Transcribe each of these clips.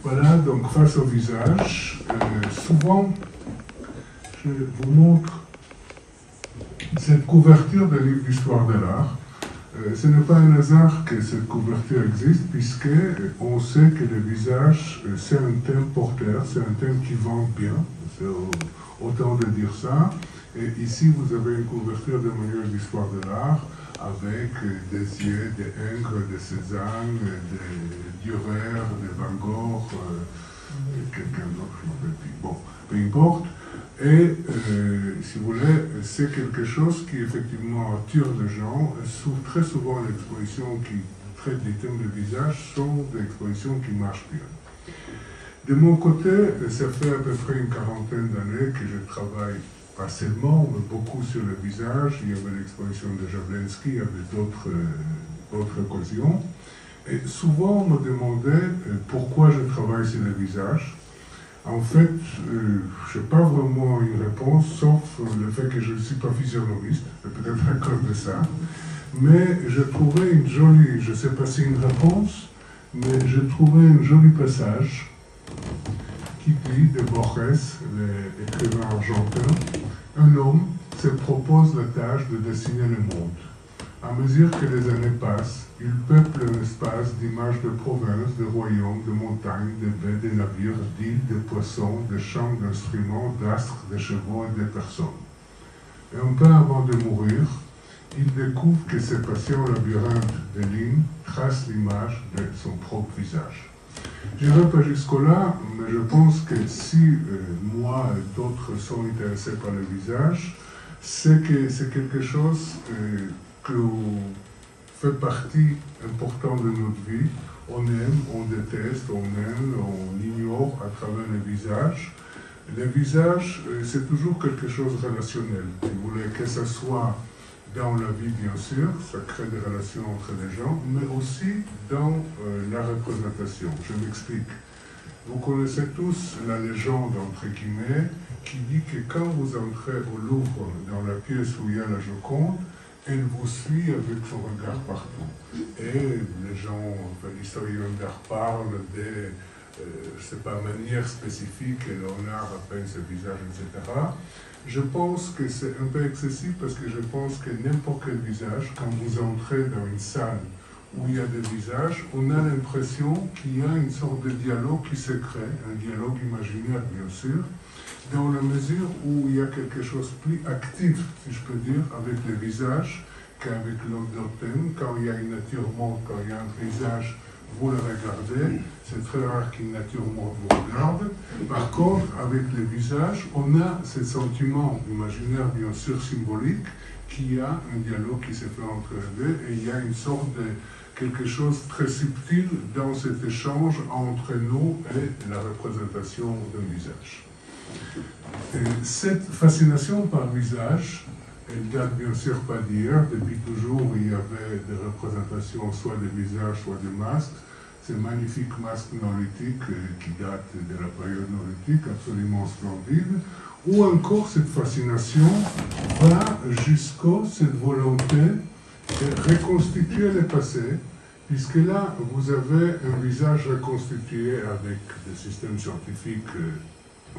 Voilà, donc face au visage, souvent, je vous montre cette couverture de livre d'histoire de l'art. Ce n'est pas un hasard que cette couverture existe, puisqu'on sait que le visage, c'est un thème porteur, c'est un thème qui vend bien, c'est autant de dire ça. Et ici, vous avez une couverture de manuel d'histoire de l'art avec des yeux, des Ingres, de Cézanne, de Dürer, de Van Gogh, quelqu'un d'autre, je ne me rappelle plus. Bon, peu importe. Et, si vous voulez, c'est quelque chose qui effectivement attire les gens. Très souvent, les expositions qui traitent des thèmes de visage sont des expositions qui marchent bien. De mon côté, ça fait à peu près une quarantaine d'années que je travaille, pas seulement, mais beaucoup sur le visage. Il y avait l'exposition de Jablonski, il y avait d'autres occasions. Et souvent, on me demandait pourquoi je travaille sur le visage. En fait, je n'ai pas vraiment une réponse, sauf le fait que je ne suis pas physionomiste, c'est peut-être à cause de ça. Mais je trouvais une jolie, je ne sais pas si une réponse, mais je trouvais un joli passage qui dit de Borges, l'écrivain argentin, un homme se propose la tâche de dessiner le monde. À mesure que les années passent, il peuple l'espace d'images de provinces, de royaumes, de montagnes, de baies, de navires, d'îles, de poissons, de champs, d'instruments, d'astres, de chevaux et de personnes. Et un peu avant de mourir, il découvre que ses patients labyrinthes de lignes tracent l'image de son propre visage. Je n'irai pas jusque-là, mais je pense que si moi et d'autres sont intéressés par le visage, c'est que c'est quelque chose qui fait partie importante de notre vie. On aime, on déteste, on aime, on ignore à travers le visage. Le visage, c'est toujours quelque chose de relationnel. Si vous voulez que ce soit dans la vie, bien sûr, ça crée des relations entre les gens, mais aussi dans la représentation. Je m'explique. Vous connaissez tous la légende, entre guillemets, qui dit que quand vous entrez au Louvre, dans la pièce où il y a la Joconde, elle vous suit avec son regard partout. Et les gens, l'historien d'art parle de, je ne sais pas, manière spécifique que Léonard a peint ce visage, etc. Je pense que c'est un peu excessif parce que je pense que n'importe quel visage, quand vous entrez dans une salle où il y a des visages, on a l'impression qu'il y a une sorte de dialogue qui se crée, un dialogue imaginaire bien sûr, dans la mesure où il y a quelque chose de plus actif, si je peux dire, avec le visage qu'avec l'autre thème. Quand il y a une nature morte, quand il y a un paysage, vous le regardez, c'est très rare qu'une nature morte vous regarde. Par contre, avec le visage, on a ce sentiment imaginaire, bien sûr symbolique, qu'il y a un dialogue qui se fait entre les deux, et il y a une sorte de quelque chose de très subtil dans cet échange entre nous et la représentation d'un visage. Et cette fascination par le visage, elle date bien sûr pas d'hier. Depuis toujours, il y avait des représentations soit de visages, soit de masques. Ces magnifiques masques néolithiques qui datent de la période néolithique, absolument splendides. Ou encore cette fascination va jusqu'à cette volonté de reconstituer le passé, puisque là, vous avez un visage reconstitué avec des systèmes scientifiques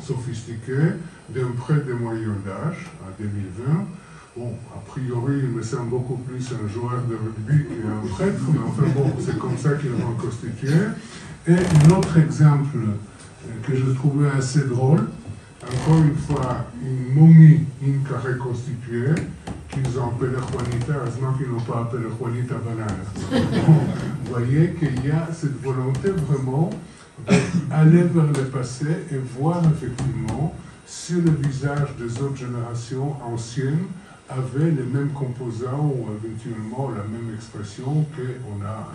sophistiqués, d'un prêtre de moyen âge, à 2020. Bon, a priori, il me semble beaucoup plus un joueur de rugby qu'un prêtre, mais enfin bon, c'est comme ça qu'ils vont constituer. Et un autre exemple que je trouvais assez drôle, encore une fois, une momie inca reconstituée, qu'ils ont appelée Juanita, heureusement qu'ils n'ont pas appelé Juanita Banana. Vous voyez qu'il y a cette volonté vraiment d'aller vers le passé et voir effectivement si le visage des autres générations anciennes avait les mêmes composants ou éventuellement la même expression qu'on a.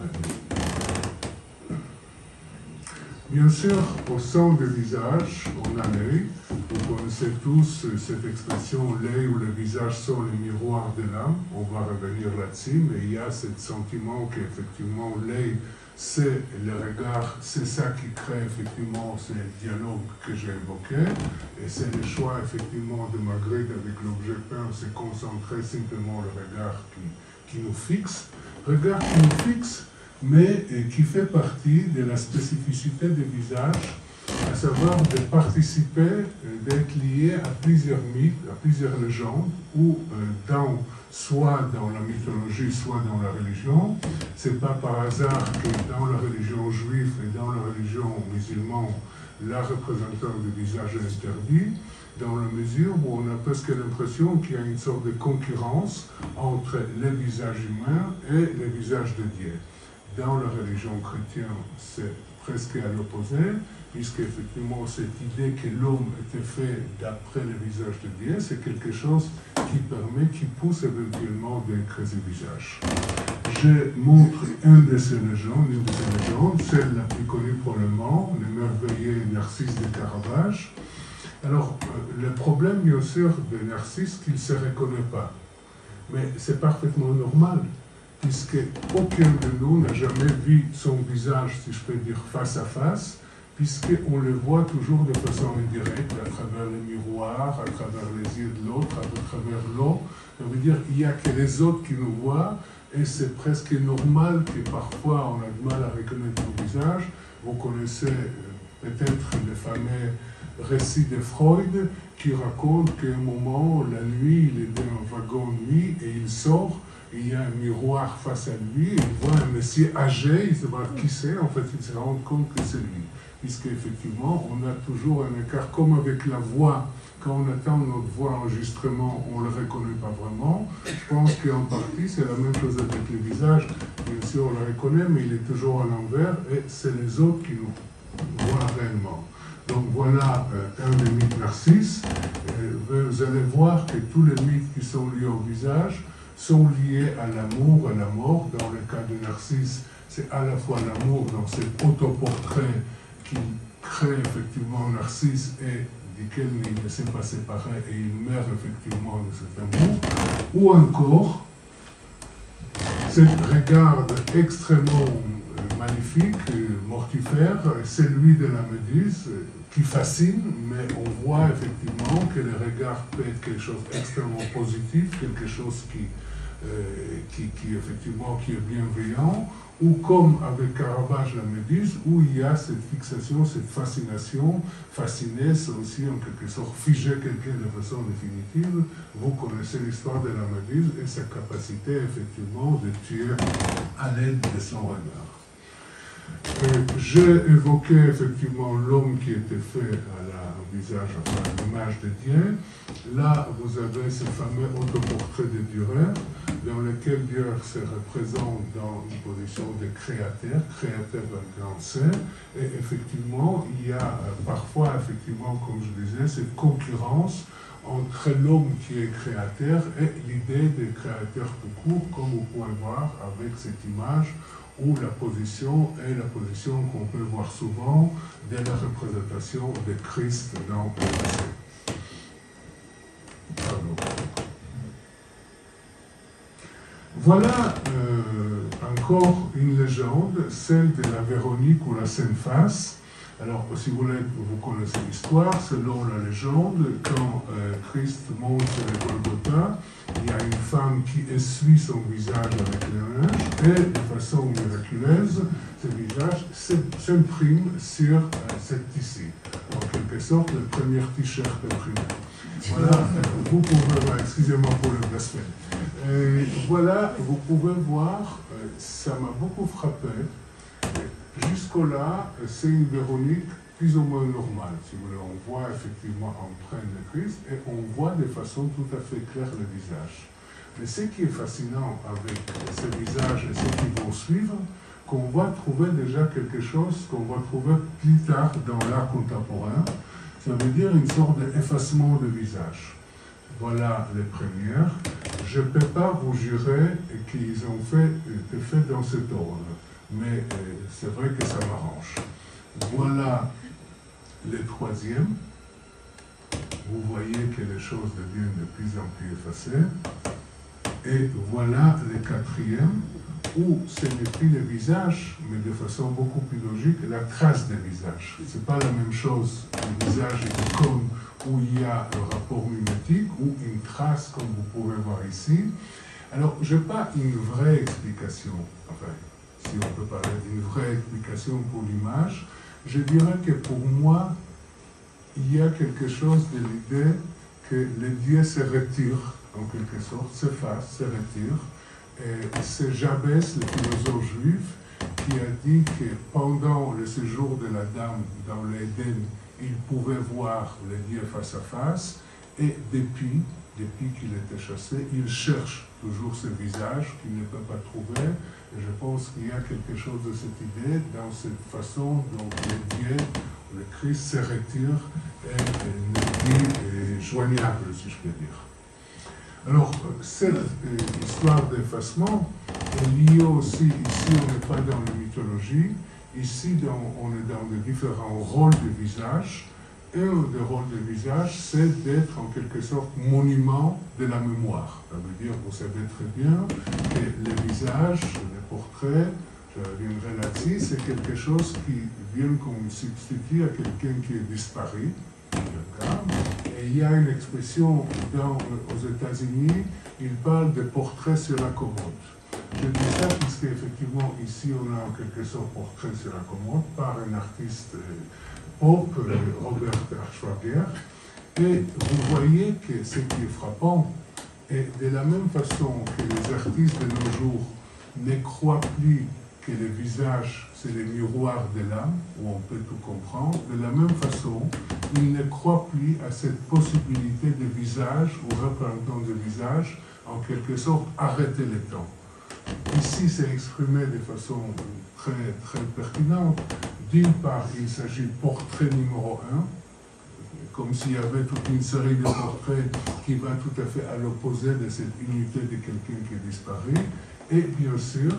Bien sûr, au sein du visage, on a l'œil. Vous connaissez tous cette expression, l'œil ou le visage sont les miroirs de l'âme. On va revenir là-dessus, mais il y a ce sentiment qu'effectivement l'œil, c'est le regard, c'est ça qui crée effectivement ce dialogue que j'ai évoqué. Et c'est le choix effectivement de Magritte avec l'objet peint, c'est concentrer simplement le regard qui nous fixe. Regard qui nous fixe, mais qui fait partie de la spécificité des visages, à savoir de participer, d'être lié à plusieurs mythes, à plusieurs légendes, ou soit dans la mythologie, soit dans la religion. C'est pas par hasard que dans la religion juive et dans la religion musulmane, la représentation du visage est interdite, dans la mesure où on a presque l'impression qu'il y a une sorte de concurrence entre les visages humains et les visages de Dieu. Dans la religion chrétienne, c'est presque à l'opposé, puisque effectivement cette idée que l'homme était fait d'après le visage de Dieu, c'est quelque chose qui pousse éventuellement des créer visages. Je montre une de ces légendes, celle la plus connue pour le moment, le merveilleux Narcisse de Caravage. Alors, le problème, bien sûr, de Narcisse, qu'il ne se reconnaît pas. Mais c'est parfaitement normal, puisque aucun de nous n'a jamais vu son visage, si je peux dire, face à face, puisqu'on le voit toujours de façon indirecte, à travers le miroir, à travers les yeux de l'autre, à travers l'eau. Ça veut dire qu'il n'y a que les autres qui nous voient, et c'est presque normal que parfois on a du mal à reconnaître nos visages. Vous connaissez peut-être le fameux récit de Freud qui raconte qu'à un moment, la nuit, il est dans un wagon de nuit et il sort, et il y a un miroir face à lui, et il voit un monsieur âgé, il se demande qui c'est, en fait il se rend compte que c'est lui. Puisqu'effectivement, on a toujours un écart, comme avec la voix. Quand on attend notre voix enregistrement, on ne le reconnaît pas vraiment. Je pense qu'en partie, c'est la même chose avec le visage. Bien sûr, on le reconnaît, mais il est toujours à l'envers, et c'est les autres qui nous voient réellement. Donc voilà un des mythes Narcisse. Vous allez voir que tous les mythes qui sont liés au visage sont liés à l'amour et à la mort. Dans le cas de Narcisse, c'est à la fois l'amour dans cet autoportrait qui crée effectivement Narcisse et duquel il ne s'est pas séparé et il meurt effectivement de cet amour, ou encore ce regard extrêmement magnifique, mortifère, celui de la Méduse, qui fascine, mais on voit effectivement que le regard peut être quelque chose d'extrêmement positif, quelque chose qui effectivement qui est bienveillant, ou comme avec Caravage la Méduse, où il y a cette fixation, cette fascination. Fasciner, c'est aussi en quelque sorte figer quelqu'un de façon définitive. Vous connaissez l'histoire de la Méduse et sa capacité effectivement de tuer à l'aide de son regard. J'ai évoqué effectivement l'homme qui était fait au visage, enfin, à l'image de Dieu. Là, vous avez ce fameux autoportrait de Dürer, dans lequel Dürer se représente dans une position de créateur d'un grand C. Et effectivement, il y a parfois, effectivement, comme je disais, cette concurrence entre l'homme qui est créateur et l'idée de créateur tout court, comme vous pouvez voir avec cette image où la position est la position qu'on peut voir souvent de la représentation de Christ dans le passé. Voilà encore une légende, celle de la Véronique ou la Sainte Face. Alors, si vous voulez, vous connaissez l'histoire. Selon la légende, quand Christ monte sur le Golgotha, il y a une femme qui essuie son visage avec les linges et, de façon miraculeuse, ce visage s'imprime sur cette tissu. En quelque sorte, le premier t-shirt imprimé. Voilà, vous pouvez, excusez-moi pour le blasphème. Voilà, vous pouvez voir, ça m'a beaucoup frappé. Jusqu'au-là, c'est une Véronique plus ou moins normale, si vous voulez. On voit effectivement l'empreinte de Christ et on voit de façon tout à fait claire le visage. Mais ce qui est fascinant avec ce visage et ceux qui vont suivre, qu'on va trouver déjà quelque chose qu'on va trouver plus tard dans l'art contemporain. Ça veut dire une sorte d'effacement de visage. Voilà les premières. Je ne peux pas vous jurer qu'ils ont été faits dans cet ordre. Mais c'est vrai que ça m'arrange. Voilà le troisième. Vous voyez que les choses deviennent de plus en plus effacées. Et voilà le quatrième, où ce n'est plus le visage, mais de façon beaucoup plus logique, la trace des visages. Ce n'est pas la même chose, le visage est comme où il y a un rapport mimétique, ou une trace, comme vous pouvez voir ici. Alors, je n'ai pas une vraie explication. Enfin, si on peut parler d'une vraie explication pour l'image, je dirais que pour moi, il y a quelque chose de l'idée que les dieux se retirent, en quelque sorte, s'effacent, se retirent. Et c'est Jabès, le philosophe juif, qui a dit que pendant le séjour de la dame dans l'Éden, il pouvait voir les dieux face à face, et depuis qu'il était chassé, il cherche toujours ce visage qu'il ne peut pas trouver. Et je pense qu'il y a quelque chose de cette idée dans cette façon dont les dieux, le Christ se retire et n'est plus joignable, si je peux dire. Alors, cette histoire d'effacement est liée aussi, ici on n'est pas dans la mythologie, ici on est dans de différents rôles de visage. Un des rôles de visage, c'est d'être en quelque sorte monument de la mémoire. Ça veut dire, vous savez très bien que les visages, les portraits, je reviendrai là-dessus, c'est quelque chose qui vient comme substitut à quelqu'un qui est disparu. Et il y a une expression aux États-Unis, il parle de portraits sur la commode. Je dis ça puisqu'effectivement, ici, on a en quelque sorte portrait sur la commode par un artiste pop, Robert Schwager. Et vous voyez que ce qui est frappant, est de la même façon que les artistes de nos jours ne croient plus que le visage, c'est le miroir de l'âme, où on peut tout comprendre, de la même façon, ils ne croient plus à cette possibilité de visage, ou représentant de visage, en quelque sorte, arrêter le temps. Ici, c'est exprimé de façon très, très pertinente. D'une part, il s'agit de portrait numéro 1, comme s'il y avait toute une série de portraits qui va tout à fait à l'opposé de cette unité de quelqu'un qui est disparu. Et bien sûr,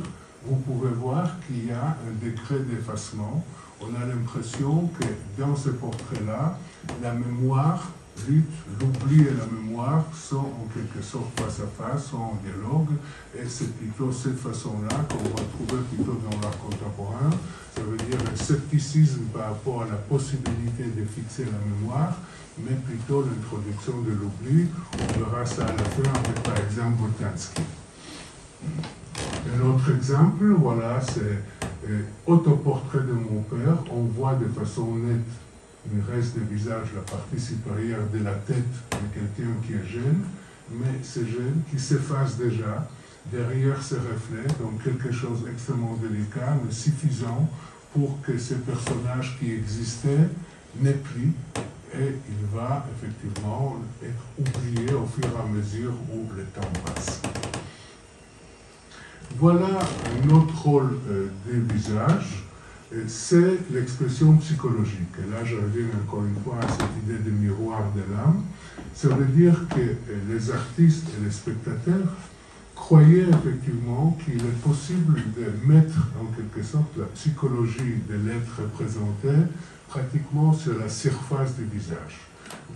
vous pouvez voir qu'il y a un degré d'effacement. On a l'impression que dans ce portrait-là, la mémoire lutte, l'oubli et la mémoire sont en quelque sorte face à face, sont en dialogue, et c'est plutôt cette façon-là qu'on va trouver plutôt dans l'art contemporain. Ça veut dire un scepticisme par rapport à la possibilité de fixer la mémoire, mais plutôt l'introduction de l'oubli. On verra ça à la fin avec, par exemple, Boltanski. Un autre exemple, voilà, c'est autoportrait de mon père. On voit de façon nette le reste du visage, la partie supérieure de la tête de quelqu'un qui est jeune, mais c'est jeune, qui s'efface déjà derrière ses reflets, donc quelque chose d'extrêmement délicat, mais suffisant pour que ce personnage qui existait n'ait plus, et il va effectivement être oublié au fur et à mesure où le temps passe. Voilà un autre rôle des visages, c'est l'expression psychologique. Et là, je reviens encore une fois à cette idée de miroir de l'âme. Ça veut dire que les artistes et les spectateurs croyaient effectivement qu'il est possible de mettre en quelque sorte la psychologie de l'être représenté pratiquement sur la surface du visage.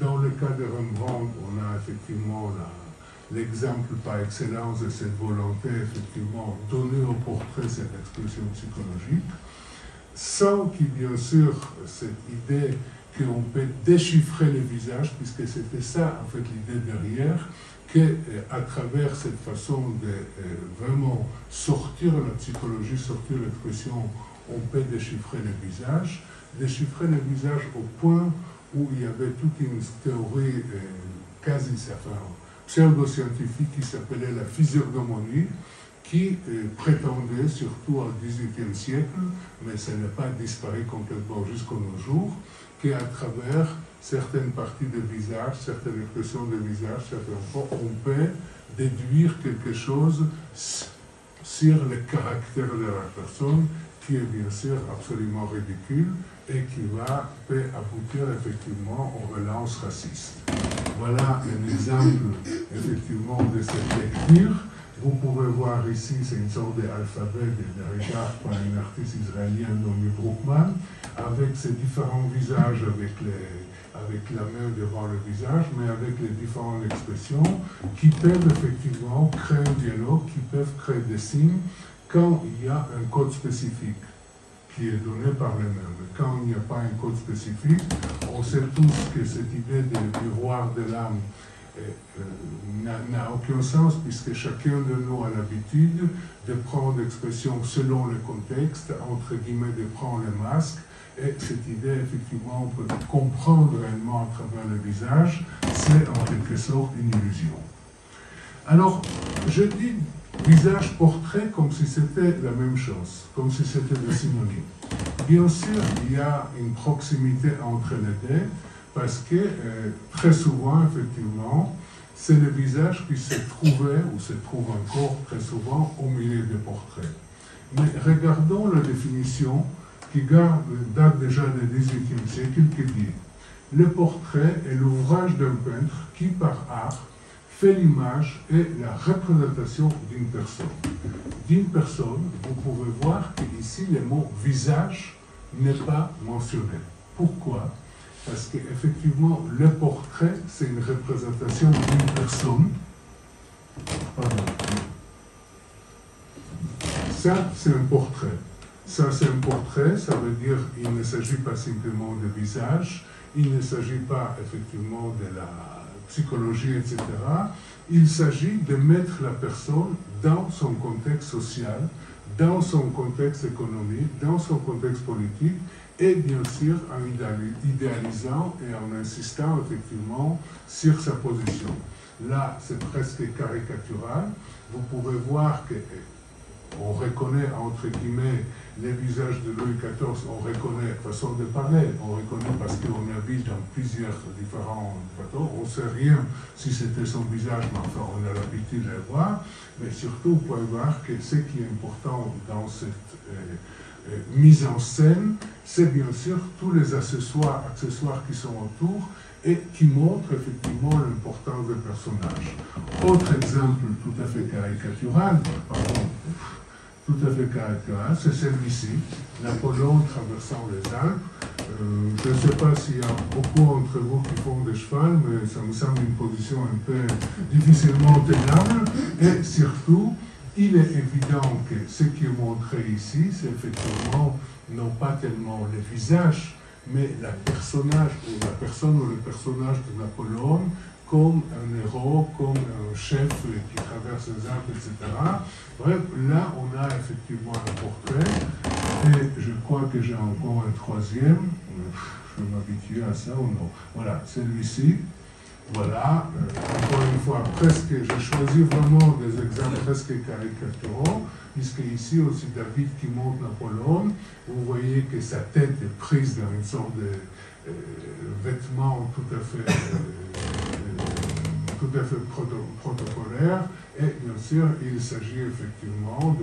Dans le cas de Rembrandt, on a effectivement l'exemple par excellence de cette volonté, effectivement, donner au portrait cette expression psychologique, sans qu'il y ait bien sûr cette idée qu'on peut déchiffrer le visage, puisque c'était ça, en fait, l'idée derrière, qu'à travers cette façon de vraiment sortir la psychologie, sortir l'expression, on peut déchiffrer le visage au point où il y avait toute une théorie quasi pseudo-scientifique qui s'appelait la physiognomonie, qui prétendait, surtout au XVIIIe siècle, mais ça n'a pas disparu complètement jusqu'à nos jours, qu'à travers certaines parties du visage, certaines expressions du visage, certaines fois, on peut déduire quelque chose sur le caractère de la personne, qui est bien sûr absolument ridicule et qui peut aboutir effectivement aux relances racistes. Voilà un exemple effectivement de cette lecture. Vous pouvez voir ici, c'est une sorte d'alphabet dérivé par un artiste israélien nommé Bruckmann, avec ses différents visages, avec la main devant le visage, mais avec les différentes expressions qui peuvent effectivement créer un dialogue, qui peuvent créer des signes quand il y a un code spécifique qui est donné par les mêmes. Mais quand il n'y a pas un code spécifique, on sait tous que cette idée de miroir de l'âme n'a aucun sens puisque chacun de nous a l'habitude de prendre l'expression selon le contexte, entre guillemets, de prendre le masque. Et cette idée, effectivement, on peut comprendre réellement à travers le visage, c'est en quelque sorte une illusion. Alors, je dis visage-portrait comme si c'était la même chose, comme si c'était des synonymes. Bien sûr, il y a une proximité entre les deux, parce que très souvent, effectivement, c'est le visage qui se trouvait, ou se trouve encore très souvent, au milieu des portraits. Mais regardons la définition qui date déjà du XVIIIe siècle, qui dit « Le portrait est l'ouvrage d'un peintre qui, par art, fait l'image et la représentation d'une personne. » D'une personne, vous pouvez voir qu'ici, le mot « visage » n'est pas mentionné. Pourquoi ? Parce qu'effectivement, le portrait, c'est une représentation d'une personne. Pardon. Ça, c'est un portrait. Ça, c'est un portrait, ça veut dire qu'il ne s'agit pas simplement de visage, il ne s'agit pas effectivement de la psychologie, etc. Il s'agit de mettre la personne dans son contexte social, dans son contexte économique, dans son contexte politique, et bien sûr en idéalisant et en insistant effectivement sur sa position. Là, c'est presque caricatural. Vous pouvez voir qu'on reconnaît, entre guillemets, les visages de Louis XIV, on reconnaît, façon de parler, on reconnaît parce qu'on habite dans plusieurs différents photos, on ne sait rien si c'était son visage, mais enfin on a l'habitude de le voir, mais surtout vous pouvez voir que ce qui est important dans cette mise en scène, c'est bien sûr tous les accessoires qui sont autour et qui montrent effectivement l'importance des personnages. Autre exemple tout à fait caricatural, c'est celui-ci, Napoléon traversant les Alpes. Je ne sais pas s'il y a beaucoup entre vous qui font des chevals, mais ça me semble une position un peu difficilement tenable. Et surtout, il est évident que ce qui est montré ici, c'est effectivement non pas tellement le visage, mais la personne ou le personnage de Napoléon comme un héros, comme un chef qui traverse les Alpes, etc. Bref, là, on a effectivement un portrait, et je crois que j'ai encore un troisième, je vais m'habituer à ça ou non. Voilà, celui-ci. Voilà, encore une fois, presque, j'ai choisi vraiment des exemples presque caricaturaux, puisque ici aussi David qui montre Napoléon, vous voyez que sa tête est prise dans une sorte de vêtement tout à fait protocolaire, et bien sûr, il s'agit effectivement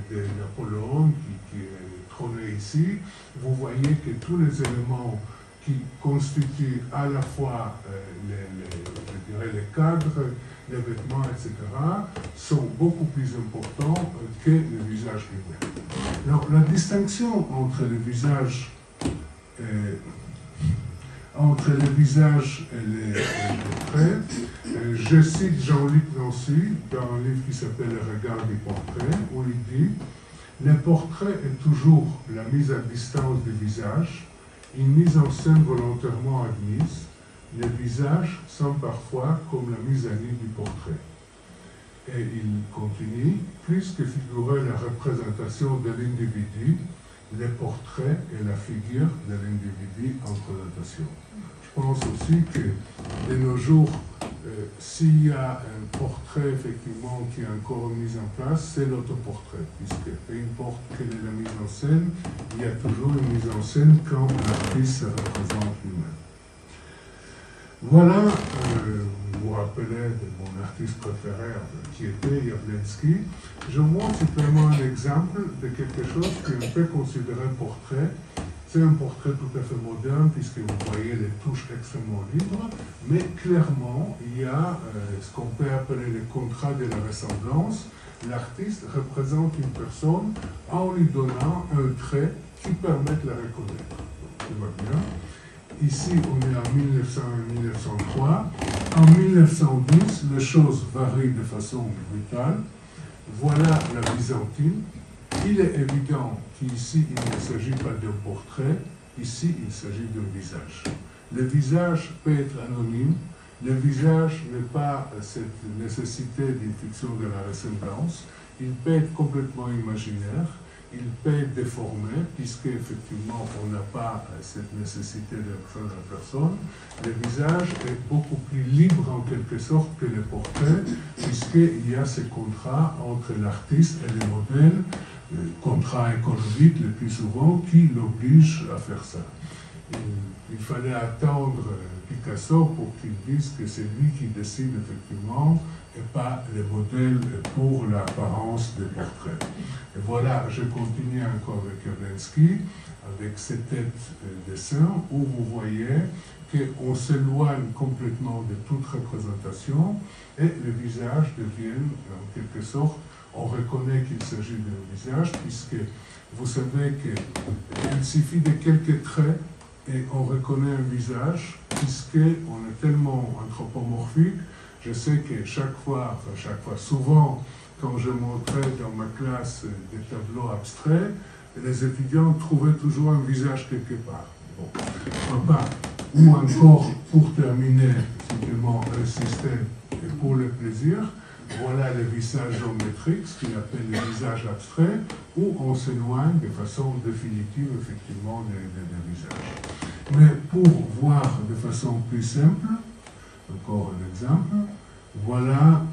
de Napoléon qui est trôné ici. Vous voyez que tous les éléments qui constituent à la fois je dirais les cadres, les vêtements, etc., sont beaucoup plus importants que le visage lui-même. Alors, la distinction entre le visage et les traits, je cite Jean-Luc Nancy dans un livre qui s'appelle Le regard du portrait, où il dit « Le portrait est toujours la mise à distance du visage, une mise en scène volontairement admise. Les visages sont parfois comme la mise à nu du portrait. » Et il continue, plus que figurer la représentation de l'individu, les portraits et la figure de l'individu en présentation. Je pense aussi que de nos jours, s'il y a un portrait effectivement qui est encore mis en place, c'est l'autoportrait, puisque peu importe quelle est la mise en scène, il y a toujours une mise en scène quand l'artiste se représente lui-même. Voilà, vous vous rappelez de mon artiste préféré qui était Jawlensky. Je montre simplement un exemple de quelque chose qu'on peut considérer portrait. C'est un portrait tout à fait moderne, puisque vous voyez les touches extrêmement libres, mais clairement, il y a ce qu'on peut appeler le contrat de la ressemblance. L'artiste représente une personne en lui donnant un trait qui permet de la reconnaître. Tout va bien. Ici, on est en 1900 et 1903. En 1910, les choses varient de façon brutale. Voilà la Byzantine. Il est évident qu'ici, il ne s'agit pas d'un portrait. Ici, il s'agit d'un visage. Le visage peut être anonyme, Le visage n'est pas cette nécessité d'une fiction de la ressemblance, il peut être complètement imaginaire, il peut être déformé, puisque effectivement on n'a pas cette nécessité de personne à personne. Le visage est beaucoup plus libre en quelque sorte que le portrait, puisqu'il y a ce contrat entre l'artiste et le modèle, contrat économique le plus souvent, qui l'oblige à faire ça. Il fallait attendre Picasso pour qu'il dise que c'est lui qui décide effectivement et pas le modèle pour l'apparence des portraits. Et voilà, je continue encore avec Kandinsky, avec ces têtes dessins où vous voyez qu'on s'éloigne complètement de toute représentation et le visage devient en quelque sorte, on reconnaît qu'il s'agit d'un visage puisque vous savez qu'il suffit de quelques traits et on reconnaît un visage, puisqu'on est tellement anthropomorphique. Je sais que chaque fois, souvent, quand je montrais dans ma classe des tableaux abstraits, les étudiants trouvaient toujours un visage quelque part. Bon, pourquoi pas. Ou encore, pour terminer, simplement un système pour le plaisir, voilà le visage géométrique, ce qu'il appelle le visage abstrait, où on s'éloigne de façon définitive, effectivement, des visages. Mais pour voir de façon plus simple, encore un exemple, voilà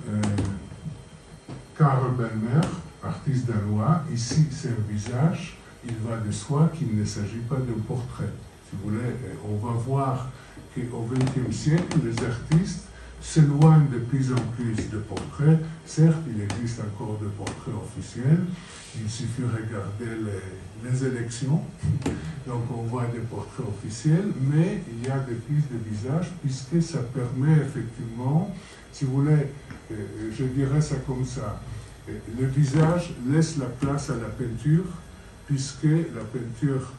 Karl Bellmer, artiste danois. Ici, c'est un visage. Il va de soi qu'il ne s'agit pas d'un portrait. Si vous voulez, on va voir qu'au XXe siècle, les artistes s'éloignent de plus en plus de portraits. Certes, il existe encore des portraits officiels. Il suffit de regarder les élections. Donc, on voit des portraits officiels, mais il y a des prises de visage, puisque ça permet effectivement, si vous voulez, je dirais ça comme ça, le visage laisse la place à la peinture, puisque la peinture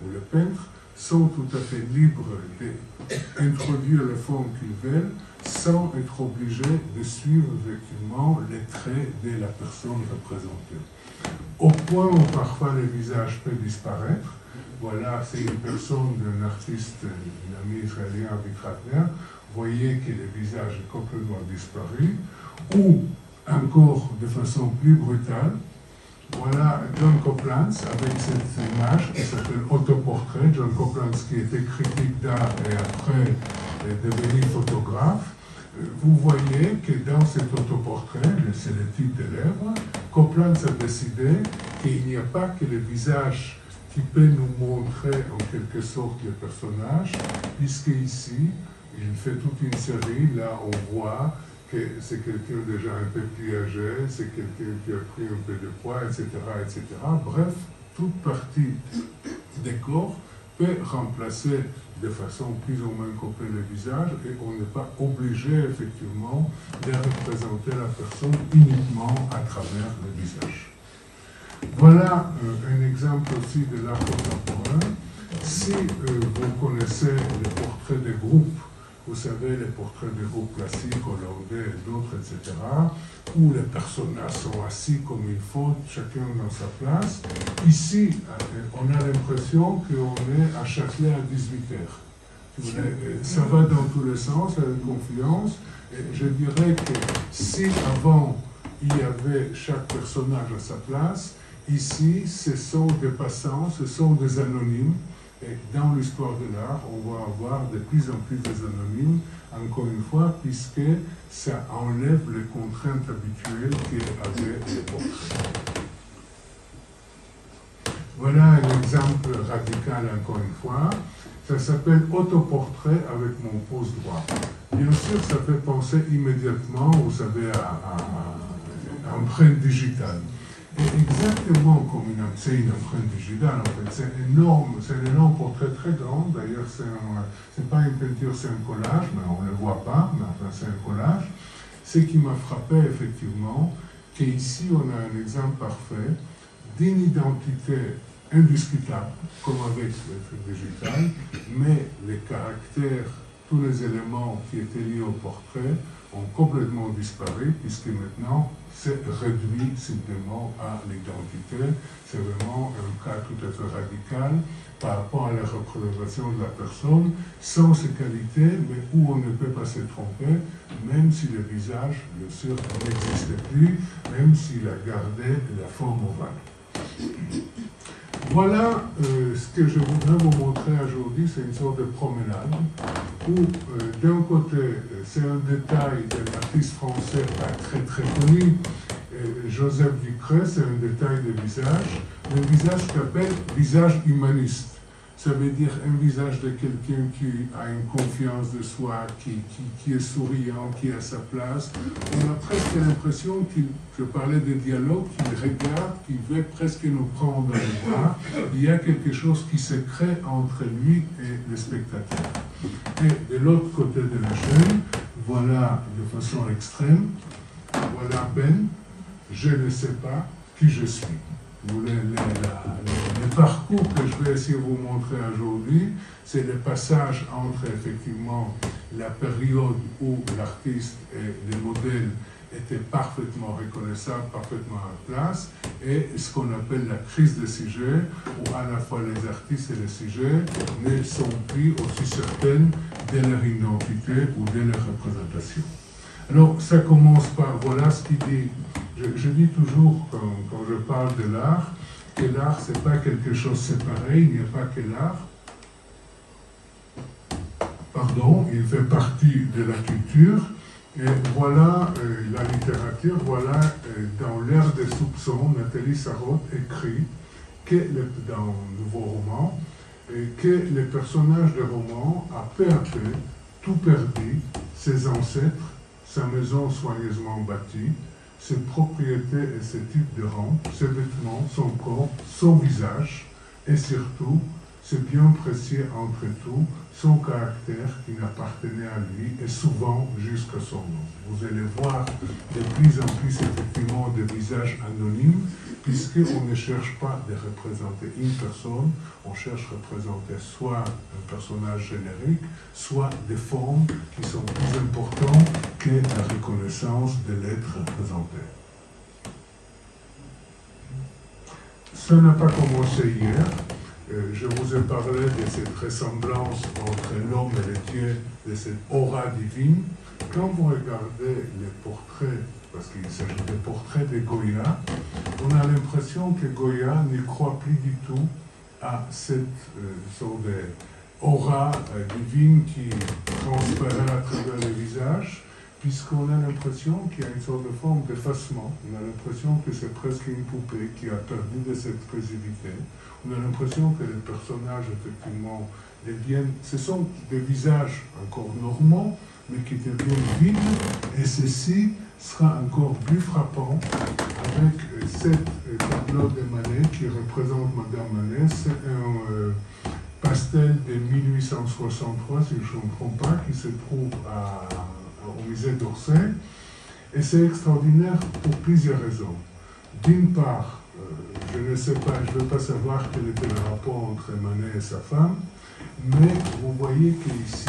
ou le peintre sont tout à fait libres d'introduire les formes qu'ils veulent sans être obligés de suivre effectivement les traits de la personne représentée. Au point où parfois le visage peut disparaître, voilà, c'est une personne d'un artiste, un ami israélien, Avi Kratner, vous voyez que le visage est complètement disparu, ou encore de façon plus brutale, voilà John Copeland avec cette image qui s'appelle Autoportrait. John Copeland qui était critique d'art et après est devenu photographe. Vous voyez que dans cet autoportrait, c'est le type de lèvres, Copeland a décidé qu'il n'y a pas que le visage qui peut nous montrer en quelque sorte le personnage, puisque ici, il fait toute une série, là on voit que c'est quelqu'un déjà un peu plus âgé, c'est quelqu'un qui a pris un peu de poids, etc., etc. Bref, toute partie des corps peut remplacer de façon plus ou moins complète le visage et on n'est pas obligé effectivement de représenter la personne uniquement à travers le visage. Voilà un exemple aussi de l'art contemporain. Si vous connaissez les portraits de groupes, vous savez, les portraits de groupes classiques, hollandais et d'autres, etc., où les personnages sont assis comme il faut, chacun dans sa place. Ici, on a l'impression qu'on est à Châtelet à 18h. Ça va dans tous les sens, avec confiance. Et je dirais que si avant, il y avait chaque personnage à sa place, ici, ce sont des passants, ce sont des anonymes. Et dans l'histoire de l'art, on va avoir de plus en plus des anonymes, encore une fois, puisque ça enlève les contraintes habituelles qu'il y avait à l'époque. Voilà un exemple radical, encore une fois. Ça s'appelle Autoportrait avec mon pouce droit. Bien sûr, ça fait penser immédiatement, vous savez, à empreinte digitale. Et exactement comme c'est une empreinte digitale, en fait. C'est un énorme portrait très grand. D'ailleurs, c'est pas une peinture, c'est un collage, mais on ne le voit pas, mais enfin, c'est un collage. Ce qui m'a frappé, effectivement, qu'ici, on a un exemple parfait d'une identité indiscutable, comme avec le truc digital, mais les caractères, tous les éléments qui étaient liés au portrait ont complètement disparu, puisque maintenant, c'est réduit simplement à l'identité. C'est vraiment un cas tout à fait radical par rapport à la représentation de la personne, sans ses qualités, mais où on ne peut pas se tromper, même si le visage, bien sûr, n'existait plus, même s'il a gardé la forme ovale. Voilà ce que je voudrais vous montrer aujourd'hui, c'est une sorte de promenade, où d'un côté, c'est un détail d'un artiste français pas très connu, Joseph Ducret, c'est un détail de visage, le visage qu'il appelle visage humaniste. Ça veut dire un visage de quelqu'un qui a une confiance de soi, qui est souriant, qui est à sa place. On a presque l'impression je parlais de dialogue, qu'il regarde, qu'il veut presque nous prendre dans les bras. Il y a quelque chose qui se crée entre lui et le spectateur. Et de l'autre côté de la chaîne, voilà de façon extrême, voilà Ben, je ne sais pas qui je suis. Le parcours que je vais essayer de vous montrer aujourd'hui, c'est le passage entre effectivement la période où l'artiste et les modèles étaient parfaitement reconnaissables, parfaitement à la place, et ce qu'on appelle la crise des sujets, où à la fois les artistes et les sujets ne sont plus aussi certaines de leur identité ou de leur représentation. Alors, ça commence par, voilà ce qu'il dit. Je dis toujours, quand je parle de l'art, que l'art, ce n'est pas quelque chose de séparé, il n'y a pas que l'art. Pardon, il fait partie de la culture. Et voilà la littérature, voilà dans l'ère des soupçons, Nathalie Sarraute écrit dans un nouveau roman, que le personnage de roman a peu à peu tout perdu, ses ancêtres, sa maison soigneusement bâtie, ses propriétés et ses types de rang, ses vêtements, son corps, son visage, et surtout, ce bien précieux entre tout, son caractère qui n'appartenait à lui, et souvent jusqu'à son nom. Vous allez voir de plus en plus effectivement des visages anonymes, puisqu'on ne cherche pas de représenter une personne, on cherche à représenter soit un personnage générique, soit des formes qui sont plus importantes que la reconnaissance de l'être représenté. Ça n'a pas commencé hier. Je vous ai parlé de cette ressemblance entre l'homme et le Dieu, de cette aura divine. Quand vous regardez les portraits, parce qu'il s'agit de portraits de Goya, on a l'impression que Goya ne croit plus du tout à cette sorte d'aura divine qui transparaît à travers le visage, puisqu'on a l'impression qu'il y a une sorte de forme d'effacement. On a l'impression que c'est presque une poupée qui a perdu de cette expressivité. On a l'impression que les personnages, effectivement, deviennent... Ce sont des visages encore normaux, mais qui deviennent vides, et ceci sera encore plus frappant avec cette tableau de Manet qui représente Madame Manet. C'est un pastel de 1863, si je ne me trompe pas, qui se trouve au musée d'Orsay. Et c'est extraordinaire pour plusieurs raisons. D'une part, je ne sais pas, je ne veux pas savoir quel était le rapport entre Manet et sa femme, mais vous voyez qu'ici,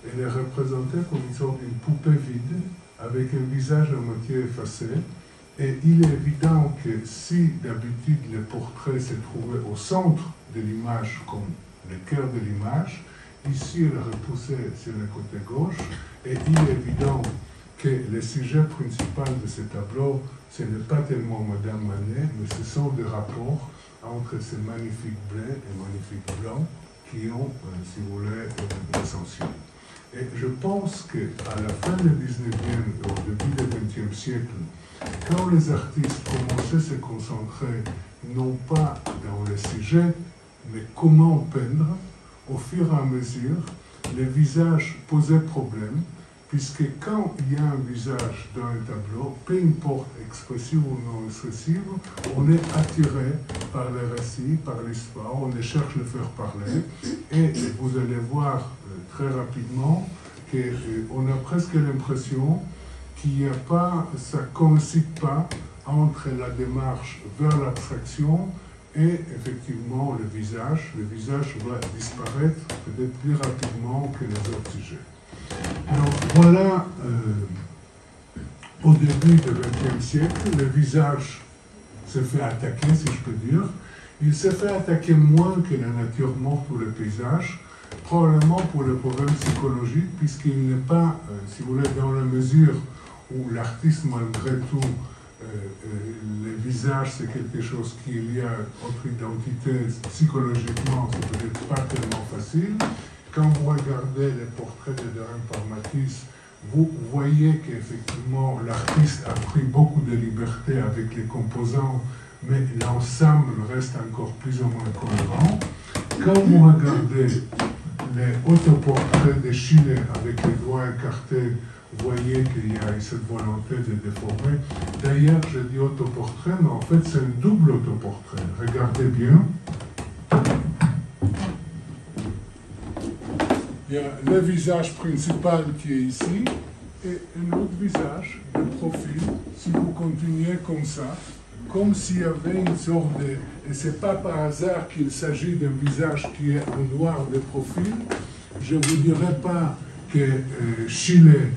elle est représentée comme une sorte d'une poupée vide, avec un visage à moitié effacé. Et il est évident que si d'habitude le portrait se trouvait au centre de l'image, comme le cœur de l'image, ici elle est repoussée sur le côté gauche, et il est évident que le sujet principal de ce tableau, ce n'est pas tellement Madame Manet, mais ce sont des rapports entre ces magnifiques bleus et magnifiques blancs qui ont, si vous voulez, l'essentiel. Et je pense qu'à la fin du 19e et au début du 20e siècle, quand les artistes commençaient à se concentrer non pas dans le sujet, mais comment peindre, au fur et à mesure, les visages posaient problème, puisque quand il y a un visage dans un tableau, peu importe expressif ou non expressif, on est attiré par le récit, par l'histoire, on cherche à le faire parler, et vous allez voir très rapidement qu'on a presque l'impression qu'il n'y a pas, ça ne coïncide pas entre la démarche vers l'abstraction et effectivement le visage. Le visage va disparaître peut-être plus rapidement que les autres sujets. Alors voilà au début du XXe siècle, le visage se fait attaquer, si je peux dire. Il se fait attaquer moins que la nature morte ou le paysage, probablement pour le problème psychologique, puisqu'il n'est pas, si vous voulez, dans la mesure où l'artiste, malgré tout, le visage, c'est quelque chose qu'il y a entre identités, psychologiquement, c'est peut-être pas tellement facile. Quand vous regardez les portraits de Derain par Matisse, vous voyez qu'effectivement, l'artiste a pris beaucoup de liberté avec les composants, mais l'ensemble reste encore plus ou moins cohérent. Quand vous regardez les autoportraits de Schiele avec les doigts écartés, vous voyez qu'il y a cette volonté de déformer. D'ailleurs, je dis autoportrait, mais en fait, c'est un double autoportrait. Regardez bien. Il y a le visage principal qui est ici, et un autre visage de profil, si vous continuez comme ça, comme s'il y avait une sorte de... Et ce n'est pas par hasard qu'il s'agit d'un visage qui est en noir de profil. Je ne vous dirai pas que Schiele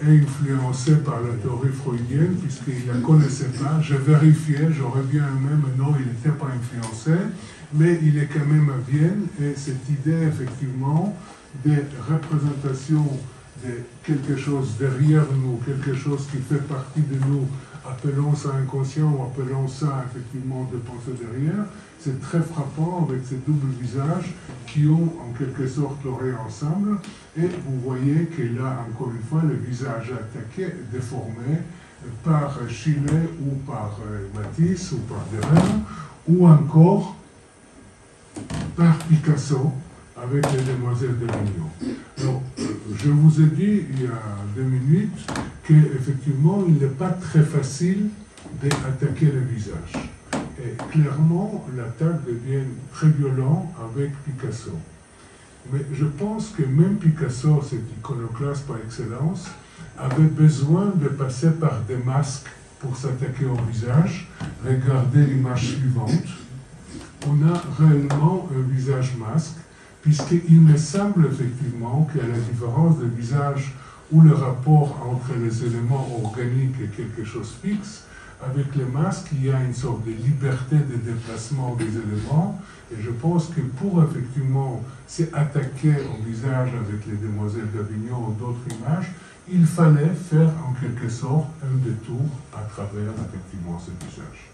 est influencé par la théorie freudienne, puisqu'il ne la connaissait pas. J'ai vérifié, j'aurais bien aimé, mais non, il n'était pas influencé. Mais il est quand même à Vienne, et cette idée, effectivement, de représentation de quelque chose derrière nous, quelque chose qui fait partie de nous, appelons ça inconscient ou appelons ça effectivement de pensée derrière, c'est très frappant avec ces doubles visages qui ont en quelque sorte l'oreille ensemble, et vous voyez que là, encore une fois, le visage attaqué, déformé par Schiele ou par Matisse ou par Derain, ou encore par Picasso avec les Demoiselles de l'Agneau. Alors, je vous ai dit il y a 2 minutes qu'effectivement, il n'est pas très facile d'attaquer le visage. Et clairement, l'attaque devient très violente avec Picasso. Mais je pense que même Picasso, cet iconoclaste par excellence, avait besoin de passer par des masques pour s'attaquer au visage. Regardez l'image suivante. On a réellement un visage masque, puisqu'il me semble effectivement qu'à la différence de visage où le rapport entre les éléments organiques est quelque chose fixe, avec les masques, il y a une sorte de liberté de déplacement des éléments, et je pense que pour effectivement s'attaquer au visage avec les Demoiselles d'Avignon ou d'autres images, il fallait faire en quelque sorte un détour à travers effectivement ce visage.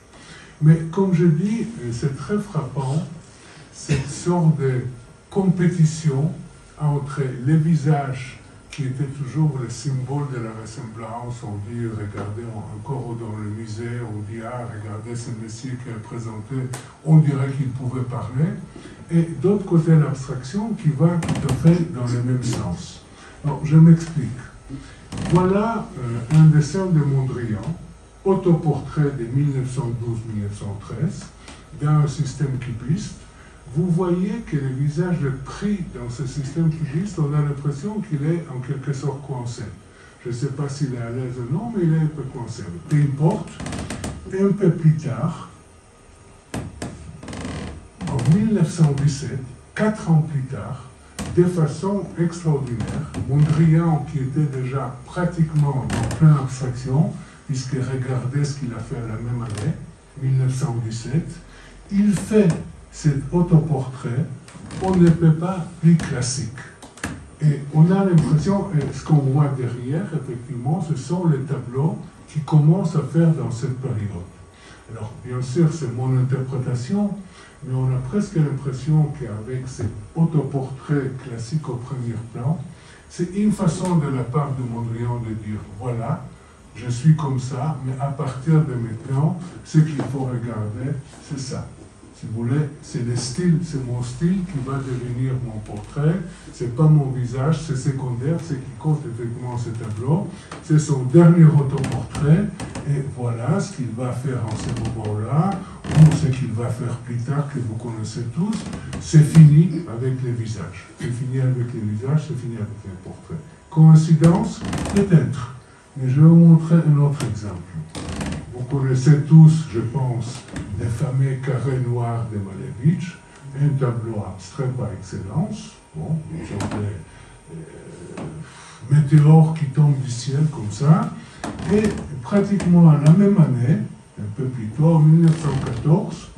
Mais comme je dis, c'est très frappant, cette sorte de compétition entre les visages qui étaient toujours le symbole de la ressemblance. On dit, regardez, encore dans le musée, on dit, ah, regardez ce monsieur qui est présenté, on dirait qu'il pouvait parler. Et d'autre côté, l'abstraction qui va tout à fait dans le même sens. Alors, je m'explique. Voilà un dessin de Mondrian, autoportrait de 1912-1913, dans un système cubiste. Vous voyez que le visage est pris dans ce système cubiste, on a l'impression qu'il est en quelque sorte coincé. Je ne sais pas s'il est à l'aise ou non, mais il est un peu coincé. Peu importe. Et un peu plus tard, en 1917, 4 ans plus tard, de façon extraordinaire, Mondrian, qui était déjà pratiquement en pleine abstraction, puisque regardez ce qu'il a fait la même année, 1917, il fait cet autoportrait, on ne peut pas plus classique. Et on a l'impression, et ce qu'on voit derrière, effectivement, ce sont les tableaux qui commencent à faire dans cette période. Alors, bien sûr, c'est mon interprétation, mais on a presque l'impression qu'avec cet autoportrait classique au premier plan, c'est une façon de la part de Mondrian de dire, voilà, je suis comme ça, mais à partir de maintenant, ce qu'il faut regarder, c'est ça. Si vous voulez, c'est le style, c'est mon style qui va devenir mon portrait. C'est pas mon visage, c'est secondaire, c'est qui compte effectivement ce tableau. C'est son dernier autoportrait, et voilà ce qu'il va faire en ce moment-là, ou ce qu'il va faire plus tard, que vous connaissez tous. C'est fini avec les visages. C'est fini avec les visages, c'est fini avec les portraits. Coïncidence? Peut-être. Mais je vais vous montrer un autre exemple. Vous connaissez tous, je pense, les fameux carrés noirs de Malevich, un tableau abstrait par excellence, bon, une sorte de météore qui tombe du ciel comme ça, Et pratiquement à la même année, un peu plus tôt, en 1914,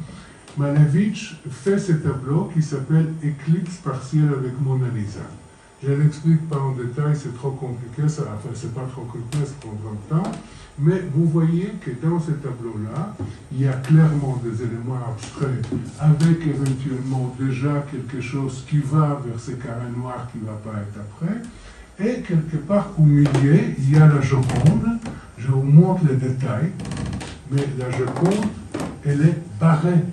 Malevich fait ce tableau qui s'appelle Éclipse partielle avec Mona Lisa. Je ne l'explique pas en détail, c'est trop compliqué, c'est pas trop compliqué, ça prendra le temps. Mais vous voyez que dans ce tableau-là, il y a clairement des éléments abstraits, avec éventuellement déjà quelque chose qui va vers ce carré noir qui ne va pas être après. Et quelque part au milieu, il y a la Joconde. Je vous montre les détails, mais la Joconde, elle est barrée.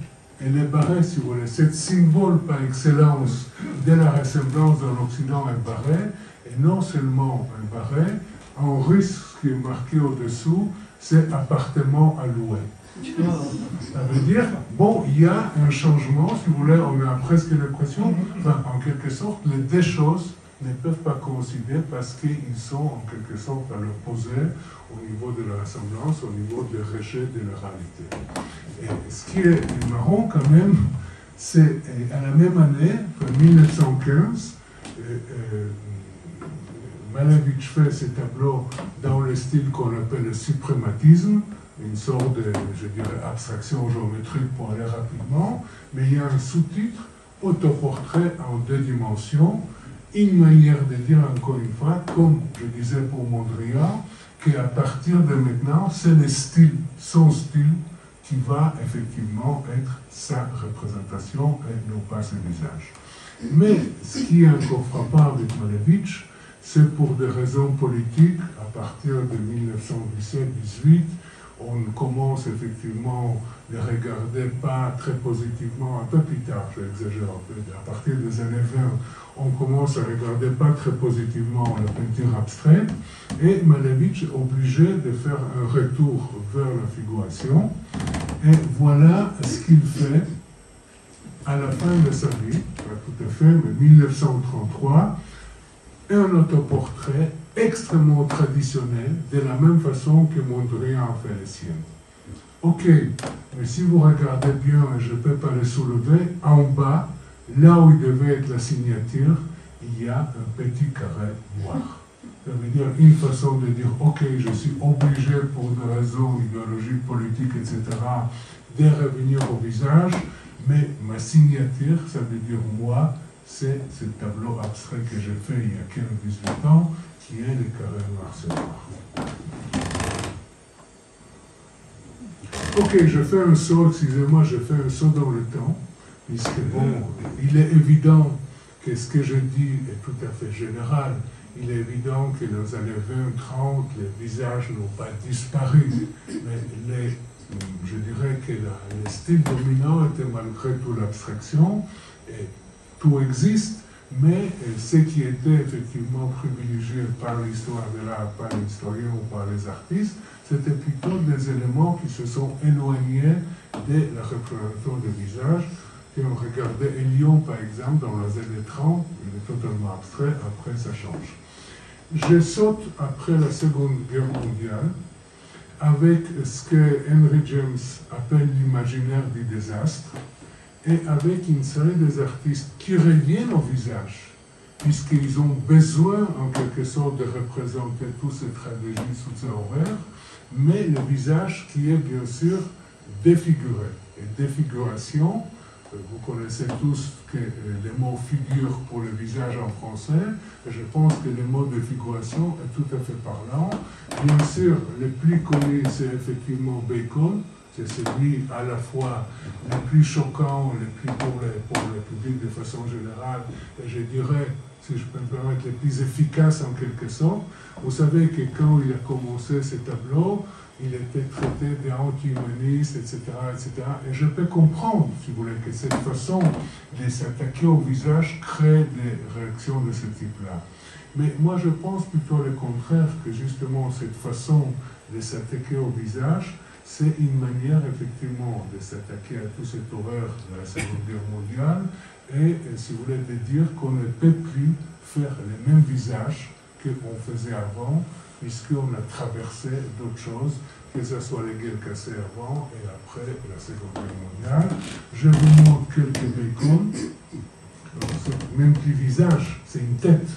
Elle est barrée, si vous voulez. C'est symbole par excellence de la ressemblance dans l'Occident est barré, et non seulement un barré, en russe, ce qui est marqué au-dessous, c'est appartement à louer. Ça veut dire, bon, il y a un changement, si vous voulez, on a presque l'impression, enfin, en quelque sorte, les deux choses ne peuvent pas coïncider parce qu'ils sont en quelque sorte à l'opposé au niveau de la ressemblance, au niveau du rejet de la réalité. Et ce qui est marrant quand même, c'est à la même année, en 1915, Malevich fait ce tableau dans le style qu'on appelle le suprématisme, une sorte de, je dirais, abstraction géométrique pour aller rapidement, mais il y a un sous-titre, autoportrait en 2 dimensions, une manière de dire encore une fois, comme je disais pour Mondrian, qu'à partir de maintenant, c'est le style, son style, qui va effectivement être sa représentation et non pas ses visages. Mais ce qui est encore frappant avec Malevich, c'est pour des raisons politiques, à partir de 1917-18, on commence effectivement à les regarder pas très positivement, un peu plus tard, j'exagère un peu, à partir des années 20, on commence à regarder pas très positivement la peinture abstraite, et Malevich est obligé de faire un retour vers la figuration, et voilà ce qu'il fait à la fin de sa vie, pas tout à fait, mais 1933, un autoportrait extrêmement traditionnel, de la même façon que Mondrian a fait les siennes. Ok, mais si vous regardez bien, et je ne peux pas le soulever, en bas, là où il devait être la signature, il y a un petit carré noir. Ça veut dire une façon de dire, ok, je suis obligé pour des raisons idéologiques, politiques, etc., de revenir au visage, mais ma signature, ça veut dire moi, c'est ce tableau abstrait que j'ai fait il y a 15-18 ans, qui est le carré noir sur noir. Ok, je fais un saut, excusez-moi, je fais un saut dans le temps, puisque bon, il est évident que ce que je dis est tout à fait général. Il est évident que dans les années 20-30, les visages n'ont pas disparu, mais je dirais que le style dominant était malgré tout l'abstraction, et tout existe, mais ce qui était effectivement privilégié par l'histoire de l'art, par les historiens ou par les artistes, c'était plutôt des éléments qui se sont éloignés de la représentation du visage. Si on regardait Elion, par exemple, dans les années 30, il est totalement abstrait, après ça change. Je saute après la Seconde Guerre mondiale, avec ce que Henry James appelle l'imaginaire du désastre, et avec une série des artistes qui reviennent au visage, puisqu'ils ont besoin, en quelque sorte, de représenter toutes ces tragédies, toutes ces horreurs, mais le visage qui est bien sûr défiguré. Et défiguration, vous connaissez tous que le mot figure pour le visage en français, et je pense que le mot défiguration est tout à fait parlant. Bien sûr, le plus connu, c'est effectivement Bacon, c'est celui à la fois le plus choquant, le plus pour le public de façon générale, et je dirais, si je peux me permettre, le plus efficace en quelque sorte. Vous savez que quand il a commencé ce tableau, il était traité d'anti-humaniste, etc., etc. Et je peux comprendre, si vous voulez, que cette façon de s'attaquer au visage crée des réactions de ce type-là. Mais moi, je pense plutôt le contraire, que justement, cette façon de s'attaquer au visage, c'est une manière, effectivement, de s'attaquer à toute cette horreur de la Seconde Guerre mondiale, et, si vous voulez, de dire qu'on ne peut plus faire les mêmes visages qu'on faisait avant, puisqu'on a traversé d'autres choses, que ce soit les guerres cassées avant et après la Seconde Guerre mondiale. Je vous montre quelques Bacon. même plus visage, c'est une tête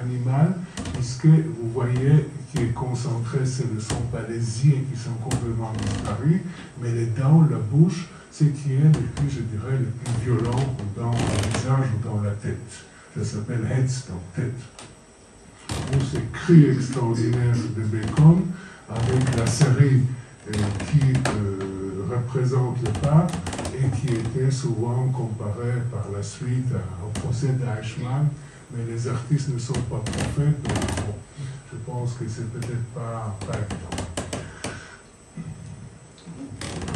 animale, puisque vous voyez qui est concentré, ce ne sont pas les yeux qui sont complètement disparus, mais les dents, la bouche, ce qui est le plus, je dirais, le plus violent dans le visage ou dans la tête. Ça s'appelle headstone, tête. Ou ces cris extraordinaires de Bacon, avec la série qui représente le pape et qui était souvent comparée par la suite au procès d'Eichmann, mais les artistes ne sont pas prophètes, donc bon, je pense que c'est peut-être pas évident.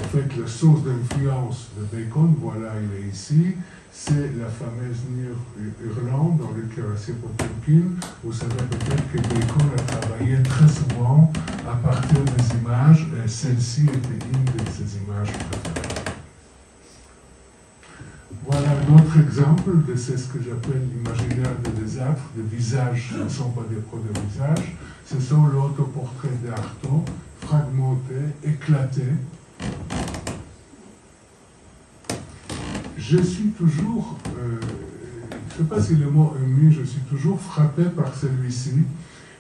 En fait, la source d'influence de Bacon, voilà, il est ici, c'est la fameuse mur hurlante dans le cuirassier Potemkin. Vous savez peut-être que Bacon a travaillé très souvent à partir des images, et celle-ci était une de ses images préférées. Voilà un autre exemple de ce que j'appelle l'imaginaire de désastre, des visages qui ne sont pas des proto-visages. Ce sont l'autoportrait d'Artaud, fragmenté, éclaté. Je suis toujours, je ne sais pas si le mot ému, je suis toujours frappé par celui-ci,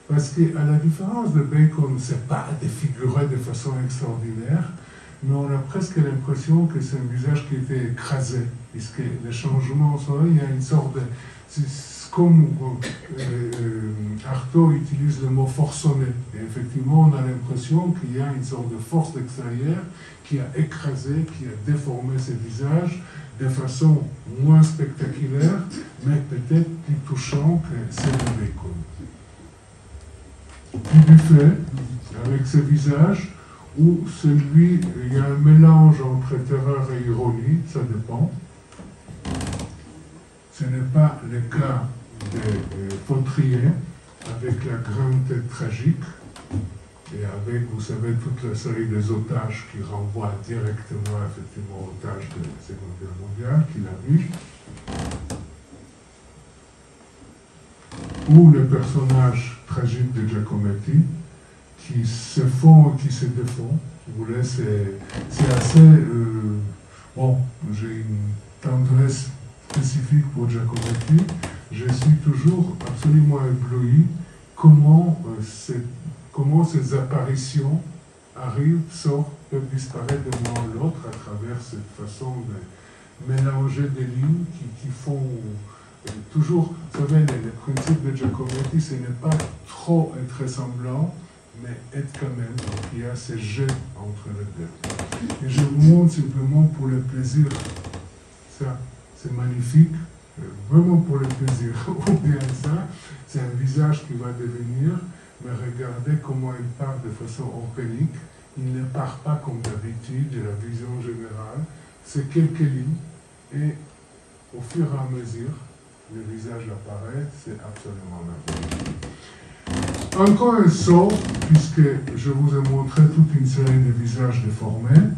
parce qu'à la différence de Bacon, ce n'est pas défiguré de façon extraordinaire, mais on a presque l'impression que c'est un visage qui était écrasé, puisque les changements sont là, il y a une sorte de... Comme Artaud utilise le mot forçonné, et effectivement on a l'impression qu'il y a une sorte de force extérieure qui a écrasé, qui a déformé ces visages de façon moins spectaculaire, mais peut-être plus touchant que celle de Bacon. Puis Buffet, avec ce visage, où celui, il y a un mélange entre terreur et ironie, ça dépend. Ce n'est pas le cas des Fautrier, avec la grande tête tragique, et avec, vous savez, toute la série des otages qui renvoient directement, effectivement, aux otages de la Seconde Guerre mondiale, qu'il a vu. Ou le personnage tragique de Giacometti, qui se fond et qui se défend. Vous voulez, c'est assez... bon, j'ai une tendresse spécifique pour Giacometti. Je suis toujours absolument ébloui comment ces apparitions arrivent, sortent, peuvent disparaître de l'un à l'autre à travers cette façon de mélanger des lignes qui font toujours... Vous savez, le principe de Giacometti, ce n'est pas trop être ressemblant, mais être quand même. Donc il y a ces jets entre les deux. Et je vous montre simplement pour le plaisir. Ça, c'est magnifique. Vraiment pour le plaisir. Ou bien ça, c'est un visage qui va devenir, mais regardez comment il part de façon organique. Il ne part pas comme d'habitude de la vision générale. C'est quelques lignes et au fur et à mesure, le visage apparaît. C'est absolument merveilleux. Encore un saut, puisque je vous ai montré toute une série de visages déformés.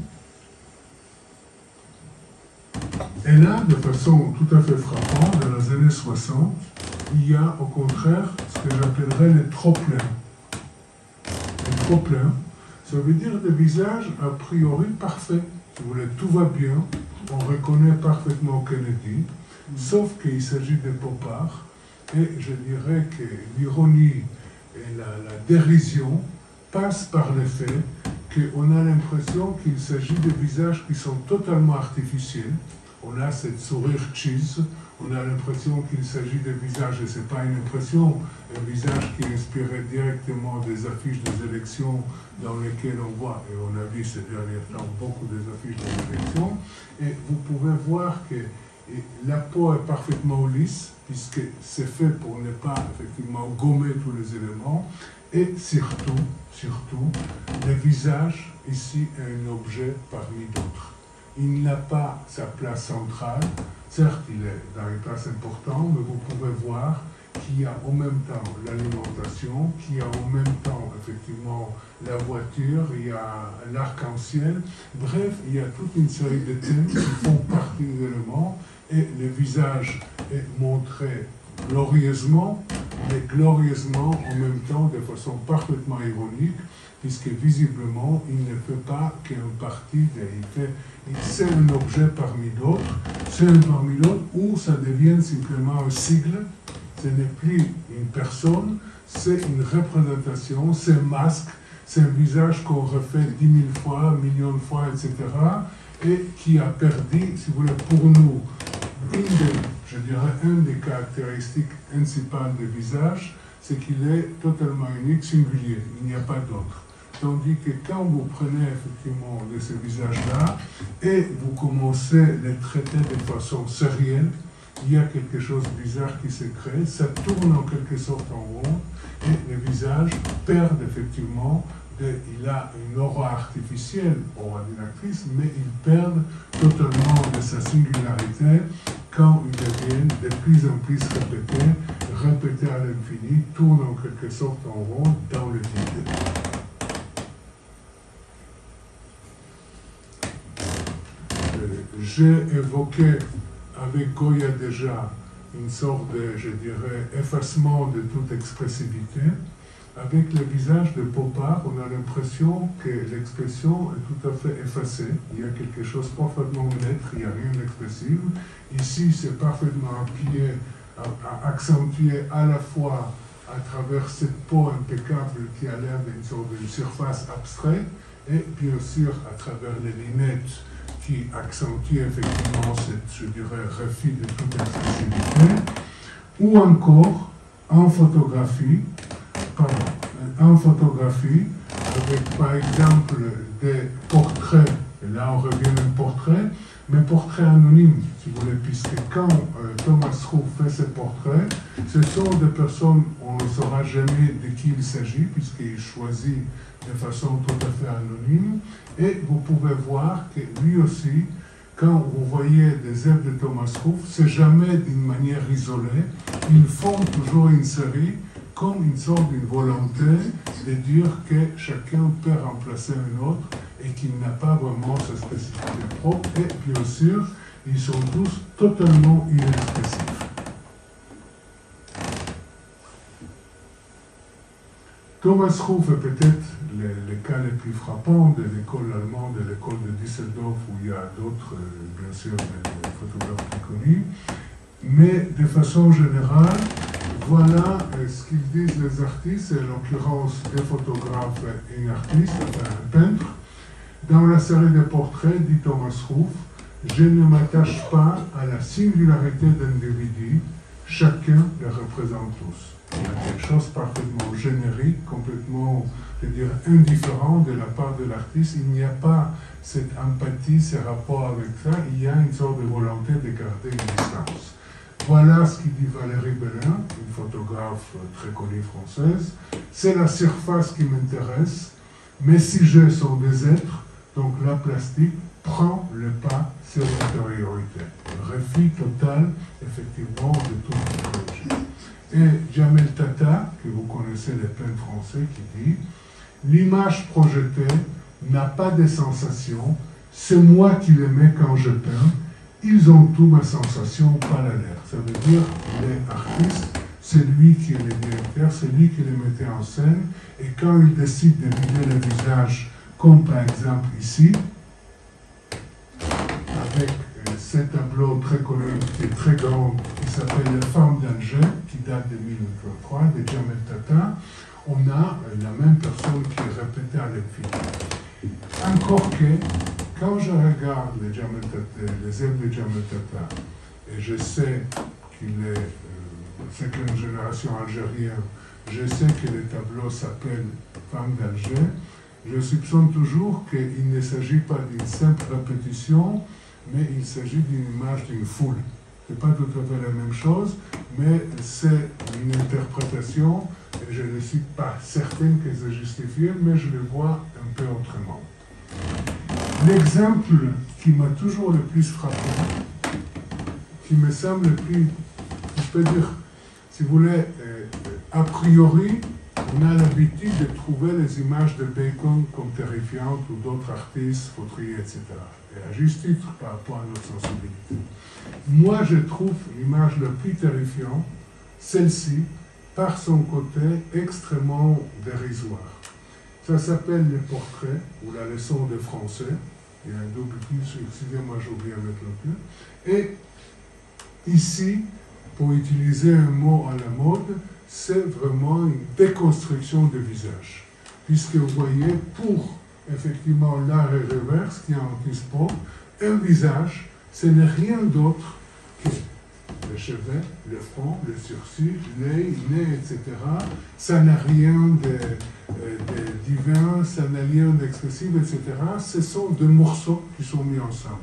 Et là, de façon tout à fait frappante, dans les années 60, il y a au contraire ce que j'appellerais les trop-pleins. Les trop-pleins, ça veut dire des visages a priori parfaits. Si vous voulez, tout va bien, on reconnaît parfaitement Kennedy, sauf qu'il s'agit de pop art, et je dirais que l'ironie et la dérision passent par le fait qu'on a l'impression qu'il s'agit de visages qui sont totalement artificiels. On a cette sourire cheese, on a l'impression qu'il s'agit de visages, et ce n'est pas une impression, un visage qui inspirait directement des affiches des élections dans lesquelles on voit, et on a vu ces derniers temps beaucoup des affiches des élections, et vous pouvez voir que la peau est parfaitement lisse, puisque c'est fait pour ne pas effectivement gommer tous les éléments, et surtout, le visage ici est un objet parmi d'autres. Il n'a pas sa place centrale, certes il est dans une place importante, mais vous pouvez voir qu'il y a en même temps l'alimentation, qu'il y a en même temps effectivement la voiture, il y a l'arc-en-ciel, bref, il y a toute une série de thèmes qui font partie des éléments, et le visage est montré glorieusement, mais glorieusement, en même temps, de façon parfaitement ironique, puisque visiblement, il ne fait pas qu'un parti, c'est un objet parmi d'autres, c'est un parmi d'autres où ça devient simplement un sigle, ce n'est plus une personne, c'est une représentation, c'est un masque, c'est un visage qu'on refait 10 000 fois, millions de fois, etc., et qui a perdu, si vous voulez, pour nous, une des caractéristiques principales du visage, c'est qu'il est totalement unique, singulier, il n'y a pas d'autre. Tandis que quand vous prenez effectivement de ces visages-là et vous commencez à les traiter de façon sérielle, il y a quelque chose de bizarre qui se crée, ça tourne en quelque sorte en rond et les visages perdent effectivement, il a une aura artificielle, aura d'une actrice, mais ils perdent totalement de sa singularité quand ils deviennent de plus en plus répétés à l'infini, tournent en quelque sorte en rond dans le vide. J'ai évoqué avec Goya déjà une sorte de, je dirais, effacement de toute expressivité. Avec le visage de Popard, on a l'impression que l'expression est tout à fait effacée. Il y a quelque chose de parfaitement neutre, il n'y a rien d'expressif. Ici, c'est parfaitement appuyé, accentué à la fois à travers cette peau impeccable qui a l'air d'une sorte de surface abstraite, et bien sûr à travers les lunettes qui accentue effectivement cette, je dirais, refus de toute expressivité, ou encore en photographie, avec par exemple des portraits, et là on revient au portrait, mais portraits anonymes, si vous voulez, puisque quand Thomas Ruff fait ses portraits, ce sont des personnes, on ne saura jamais de qui il s'agit, puisqu'il choisit de façon tout à fait anonyme, et vous pouvez voir que lui aussi, quand vous voyez des œuvres de Thomas Ruff, c'est jamais d'une manière isolée, ils font toujours une série comme une sorte d'une volonté de dire que chacun peut remplacer un autre et qu'il n'a pas vraiment sa spécificité propre, et bien sûr, ils sont tous totalement inexpressifs. Thomas Ruff est peut-être le cas le plus frappant de l'école allemande, de l'école de Düsseldorf, où il y a d'autres, bien sûr, des photographes plus connus. Mais de façon générale, voilà ce qu'ils disent les artistes, et en l'occurrence des photographes et un artiste, enfin un peintre. Dans la série de portraits, dit Thomas Ruff, je ne m'attache pas à la singularité d'individus, chacun les représente tous. Il y a quelque chose parfaitement générique, complètement, je veux dire, indifférent de la part de l'artiste. Il n'y a pas cette empathie, ce rapport avec ça. Il y a une sorte de volonté de garder une distance. Voilà ce qu'il dit Valérie Bellin, une photographe très connue française. C'est la surface qui m'intéresse. Mes sujets sont des êtres, donc la plastique prend le pas sur l'intériorité. Refus total, effectivement, de toute technologie. Et Jamel Tata, que vous connaissez, les peintres français, qui dit « L'image projetée n'a pas de sensation, c'est moi qui les mets quand je peins, ils ont tout ma sensation, pas la leur. » Ça veut dire les artistes, c'est lui qui est le directeur, c'est lui qui les mettait en scène, et quand il décide de vider le visage, comme par exemple ici, avec ce tableau très connu, qui est très grand, qui s'appelle Les Femmes d'Alger, qui date de 1903, de Jamel Tata, on a la même personne qui est répétée à l'infini. Encore que, quand je regarde les œuvres de Jamel Tata, et je sais qu'il est, c'est une génération algérienne, je sais que le tableau s'appelle Femmes d'Alger, je soupçonne toujours qu'il ne s'agit pas d'une simple répétition, mais il s'agit d'une image d'une foule. Ce n'est pas tout à fait la même chose, mais c'est une interprétation, et je ne suis pas certaine que c'est justifié, mais je le vois un peu autrement. L'exemple qui m'a toujours le plus frappé, qui me semble le plus, je peux dire, si vous voulez, a priori, on a l'habitude de trouver les images de Bacon comme terrifiantes ou d'autres artistes, Fautrier, etc. Et à juste titre par rapport à notre sensibilité. Moi, je trouve l'image la plus terrifiante, celle-ci, par son côté extrêmement dérisoire. Ça s'appelle les portraits, ou la leçon de français. Il y a un double plus, excusez-moi, j'ai oublié de mettre le plus. Et ici, pour utiliser un mot à la mode, c'est vraiment une déconstruction du visage. Puisque vous voyez, pour effectivement l'art et reverse qui est anti-sport, un visage, ce n'est rien d'autre que le chevet, le front, le sourcil, l'œil, le nez, etc. Ça n'a rien de divin, ça n'a rien d'expressif, etc. Ce sont deux morceaux qui sont mis ensemble.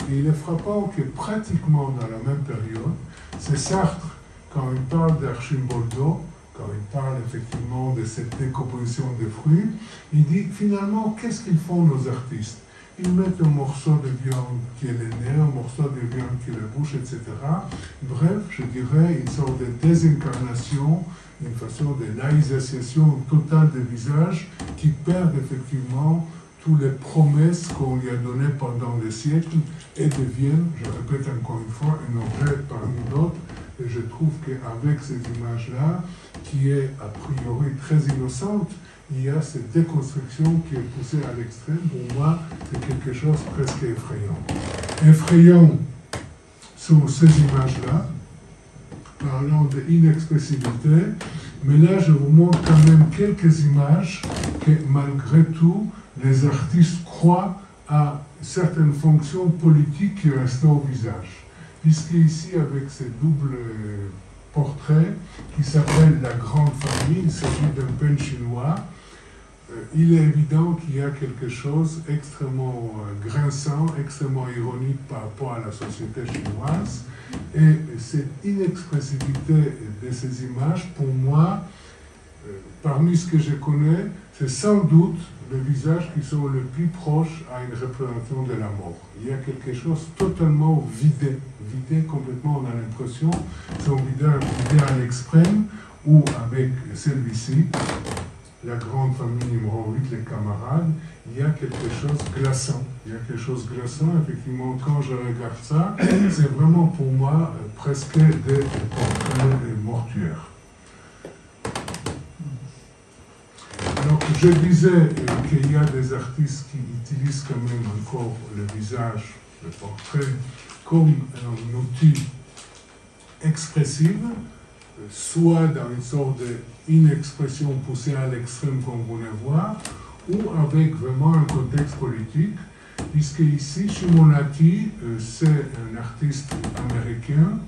Et il est frappant que pratiquement dans la même période, c'est Sartre, quand il parle d'Archimboldo, quand il parle effectivement de cette décomposition des fruits, il dit finalement, qu'est-ce qu'ils font nos artistes? Ils mettent un morceau de viande qui est le nez, un morceau de viande qui est la bouche, etc. Bref, je dirais une sorte de désincarnation, une façon de laïcisation totale des visages qui perdent effectivement toutes les promesses qu'on lui a données pendant des siècles et deviennent, je répète encore une fois, un objet parmi d'autres. Et je trouve qu'avec ces images-là, qui est a priori très innocente, il y a cette déconstruction qui est poussée à l'extrême. Pour moi, c'est quelque chose de presque effrayant. Effrayant sont ces images-là, parlant d'inexpressibilité, mais là, je vous montre quand même quelques images que, malgré tout, les artistes croient à certaines fonctions politiques qui restent au visage. Puisqu'ici, avec ce double portrait qui s'appelle La Grande Famille, il s'agit d'un peintre chinois, il est évident qu'il y a quelque chose extrêmement grinçant, extrêmement ironique par rapport à la société chinoise. Et cette inexpressibilité de ces images, pour moi, parmi ce que je connais, c'est sans doute les visages qui sont le plus proches à une représentation de la mort. Il y a quelque chose totalement vidé complètement, on a l'impression, c'est un visage vidé à l'extrême, ou avec celui-ci, la grande famille numéro 8, les camarades, il y a quelque chose de glaçant. Il y a quelque chose de glaçant, effectivement, quand je regarde ça, c'est vraiment pour moi presque des portraits mortuaires. Alors, je disais qu'il y a des artistes qui utilisent quand même encore le visage, le portrait, comme un outil expressif, soit dans une sorte d'inexpression poussée à l'extrême, comme vous le voyez, ou avec vraiment un contexte politique, puisque ici, Simonati, c'est un artiste américain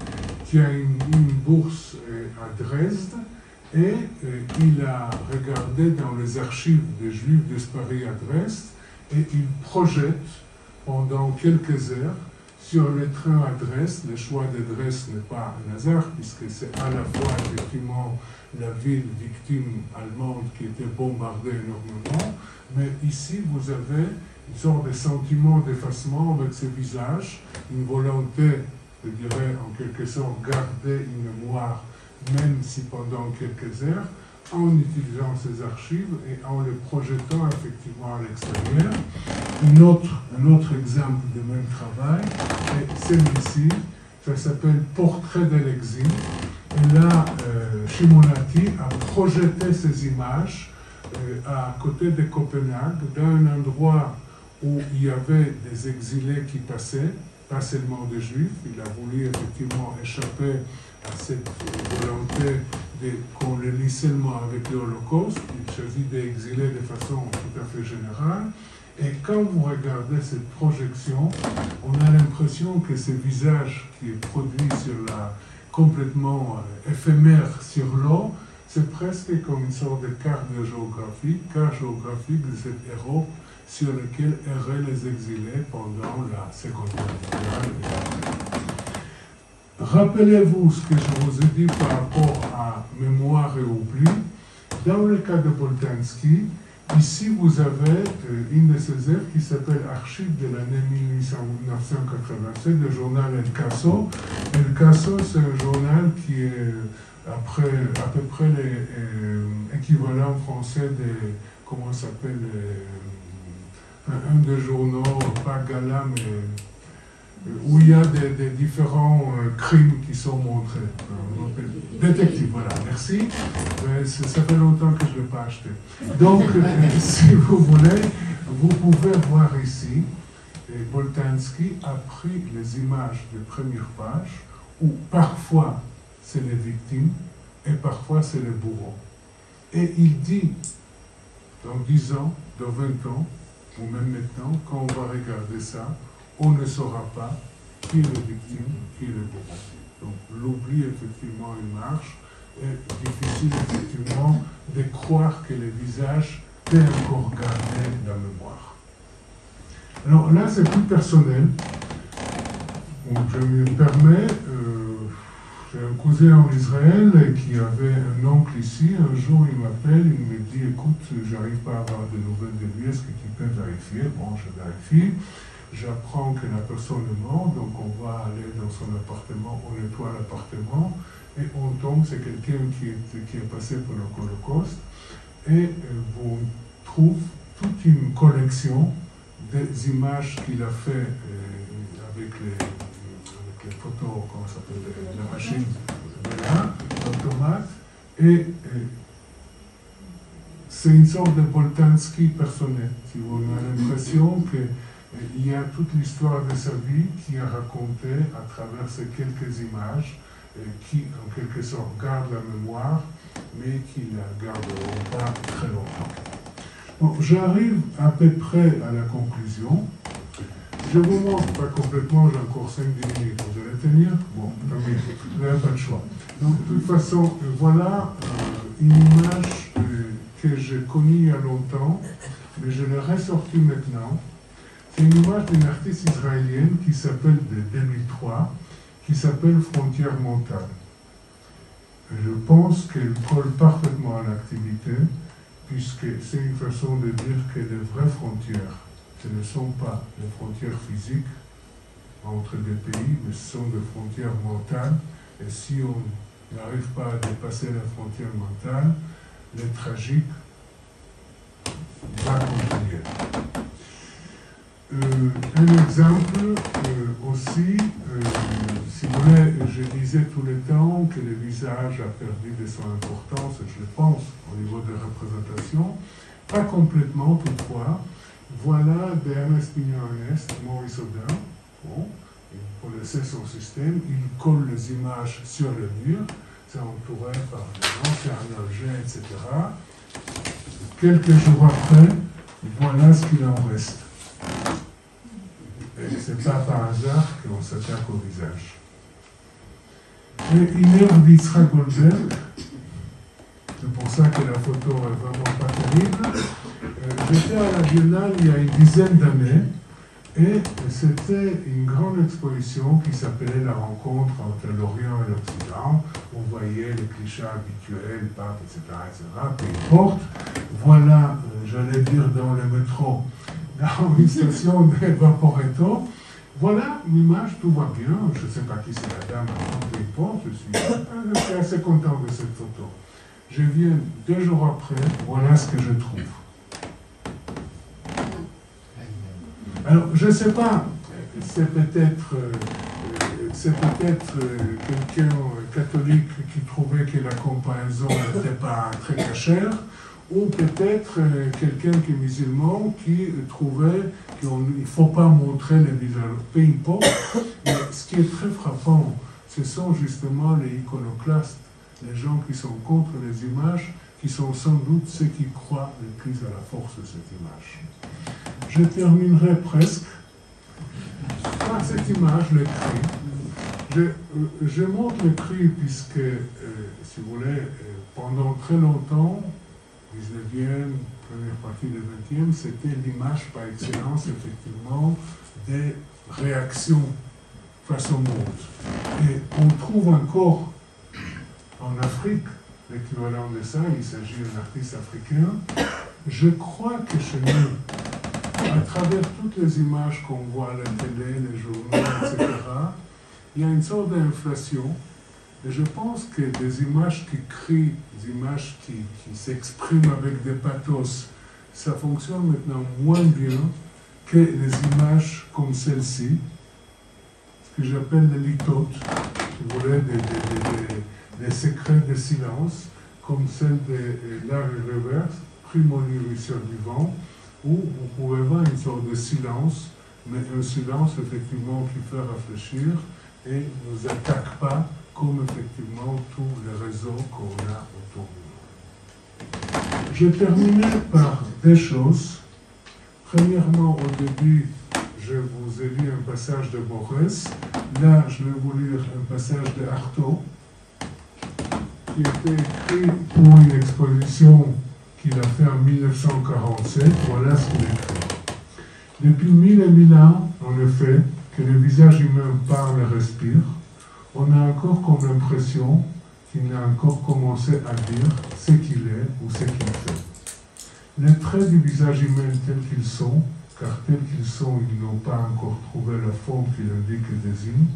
qui a une bourse à Dresde, et il a regardé dans les archives des Juifs disparus à Dresde, et il projette pendant quelques heures sur le train à Dresde. Le choix de Dresde n'est pas un hasard, puisque c'est à la fois effectivement la ville victime allemande qui était bombardée énormément, mais ici vous avez une sorte de sentiment d'effacement avec ce visage, une volonté, je dirais en quelque sorte, garder une mémoire, même si pendant quelques heures, en utilisant ces archives et en les projetant effectivement à l'extérieur. Un autre exemple de même travail est celui-ci, ça s'appelle Portrait de l'exil. Et là, Simonati a projeté ces images à côté de Copenhague, dans un endroit où il y avait des exilés qui passaient, pas seulement des Juifs. Il a voulu effectivement échapper à cette volonté qu'on le lie seulement avec l'Holocauste. Il s'agit d'exiler de façon tout à fait générale. Et quand vous regardez cette projection, on a l'impression que ce visage qui est produit sur complètement éphémère sur l'eau, c'est presque comme une sorte de carte géographique de cet Europe sur lequel erraient les exilés pendant la Seconde Guerre mondiale. Rappelez-vous ce que je vous ai dit par rapport à mémoire et oubli. Dans le cas de Boltanski, ici vous avez une de ces œuvres qui s'appelle Archives de l'année 1987, le journal El Caso. El Caso, c'est un journal qui est à peu près l'équivalent français de, comment ça s'appelle, un des journaux, pas Gala, mais où il y a des différents crimes qui sont montrés. Détective, voilà, merci. Mais ça fait longtemps que je ne l'ai pas acheté. Donc, si vous voulez, vous pouvez voir ici, Boltanski a pris les images des premières pages, où parfois c'est les victimes et parfois c'est les bourreaux. Et il dit, dans 10 ans, dans 20 ans, ou même maintenant, quand on va regarder ça, on ne saura pas qui est la victime, qui est le bourreau. Donc l'oubli, effectivement, il marche. Et difficile, effectivement, de croire que le visage peut encore garder la mémoire. Alors là, c'est plus personnel. Donc, je me permets, j'ai un cousin en Israël qui avait un oncle ici. Un jour, il m'appelle, il me dit, écoute, j'arrive pas à avoir de nouvelles de lui, est-ce que tu peux vérifier? Bon, je vérifie. J'apprends que la personne est morte, donc on va aller dans son appartement, on nettoie l'appartement, et on tombe, c'est quelqu'un qui est passé pour l'Holocauste, et on trouve toute une collection des images qu'il a fait avec les photos, comment ça s'appelle, la machine, voilà, automate, et c'est une sorte de Boltanski personnel. Si on a l'impression qu'il y a toute l'histoire de sa vie qui est racontée à travers ces quelques images qui, en quelque sorte, gardent la mémoire, mais qui ne la garderont pas très longtemps. Bon, j'arrive à peu près à la conclusion. Je vous montre pas complètement, j'ai encore 5-10 minutes. Vous allez tenir? Bon, vous n'avez pas le choix. Donc, de toute façon, voilà une image que j'ai connue il y a longtemps, mais je l'ai ressortie maintenant. C'est une image d'une artiste israélienne qui s'appelle de 2003, qui s'appelle Frontières mentales. Je pense qu'elle colle parfaitement à l'activité, puisque c'est une façon de dire que les vraies frontières, ce ne sont pas les frontières physiques entre des pays, mais ce sont des frontières mentales. Et si on n'arrive pas à dépasser les frontières mentales, le tragique va continuer. Un exemple aussi, si vous voulez, je disais tout le temps que le visage a perdu de son importance, je le pense, au niveau de représentation, pas complètement toutefois. Voilà d'Ernest Pignon-Ernest, Maurice Audin. Bon, pour laisser son système, il colle les images sur le mur, c'est entouré par des anciens objets, etc. Quelques jours après, voilà ce qu'il en reste. Et ce n'est pas par hasard qu'on s'attaque au visage. Et une œuvre d'Yitzhak Goldberg, c'est pour ça que la photo est vraiment pas terrible. J'étais à la Biennale il y a une dizaine d'années, et c'était une grande exposition qui s'appelait La rencontre entre l'Orient et l'Occident. On voyait les clichés habituels, pape, etc., etc. Peu importe. Voilà, j'allais dire dans le métro, dans une station de Vaporetto. Voilà l'image, tout va bien. Je ne sais pas qui c'est la dame, peu importe. Je suis assez content de cette photo. Je viens 2 jours après, voilà ce que je trouve. Alors, je ne sais pas, c'est peut-être quelqu'un catholique qui trouvait que la comparaison n'était pas très cachère, ou peut-être quelqu'un qui est musulman qui trouvait qu'il ne faut pas montrer les visages. Peu importe, mais ce qui est très frappant, ce sont justement les iconoclastes, les gens qui sont contre les images, qui sont sans doute ceux qui croient le plus à la force de cette image. Je terminerai presque par cette image, le cri. Je montre le cri puisque, si vous voulez, pendant très longtemps, 19e, première partie du 20e, c'était l'image par excellence, effectivement, des réactions face au monde. Et on trouve encore en Afrique l'équivalent de ça, il s'agit d'un artiste africain. Je crois que chez nous, à travers toutes les images qu'on voit à la télé, les journaux, etc., il y a une sorte d'inflation. Et je pense que des images qui crient, des images qui s'expriment avec des pathos, ça fonctionne maintenant moins bien que les images comme celle-ci, que j'appelle les litotes, si vous voulez, des secrets de silence, comme celle de l'art et reverse, Prémonition du vent, où vous pouvez voir une sorte de silence, mais un silence effectivement qui fait réfléchir et ne nous attaque pas comme effectivement tous les réseaux qu'on a autour de nous. Je terminerai par des choses. Premièrement, au début, je vous ai lu un passage de Borges. Là, je vais vous lire un passage de Artaud, qui était écrit pour une exposition qu'il a fait en 1947. Voilà ce qu'il écrit. Depuis 1000 et 1000 ans, en effet, que le visage humain parle et respire, on a encore comme l'impression qu'il n'a encore commencé à dire ce qu'il est ou ce qu'il fait. Les traits du visage humain tels qu'ils sont, car tels qu'ils sont, ils n'ont pas encore trouvé la forme qui l'indique et désigne,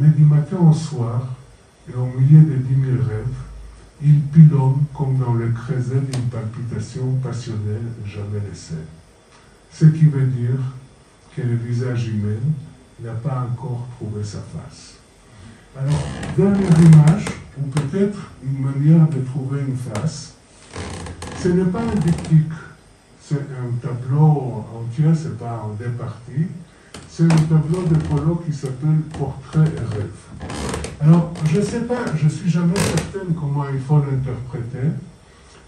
mais du matin au soir, et au milieu de 10 000 rêves, ils pilonnent comme dans le creuset d'une palpitation passionnelle jamais laissée. Ce qui veut dire que le visage humain n'a pas encore trouvé sa face. Alors, dernière image, ou peut-être une manière de trouver une face, ce n'est pas un diptyque, c'est un tableau entier, ce n'est pas en deux parties, c'est un tableau de Pollock qui s'appelle Portrait et rêve. Alors, je ne sais pas, je ne suis jamais certaine comment il faut l'interpréter,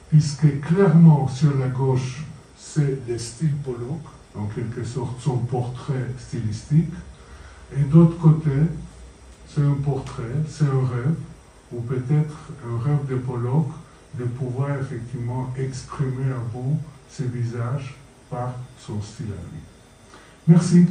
puisque clairement sur la gauche, c'est le style Pollock, en quelque sorte son portrait stylistique, et d'autre côté, c'est un portrait, c'est un rêve, ou peut-être un rêve de Pollock, de pouvoir effectivement exprimer à vous ce visage par son style à lui. Merci.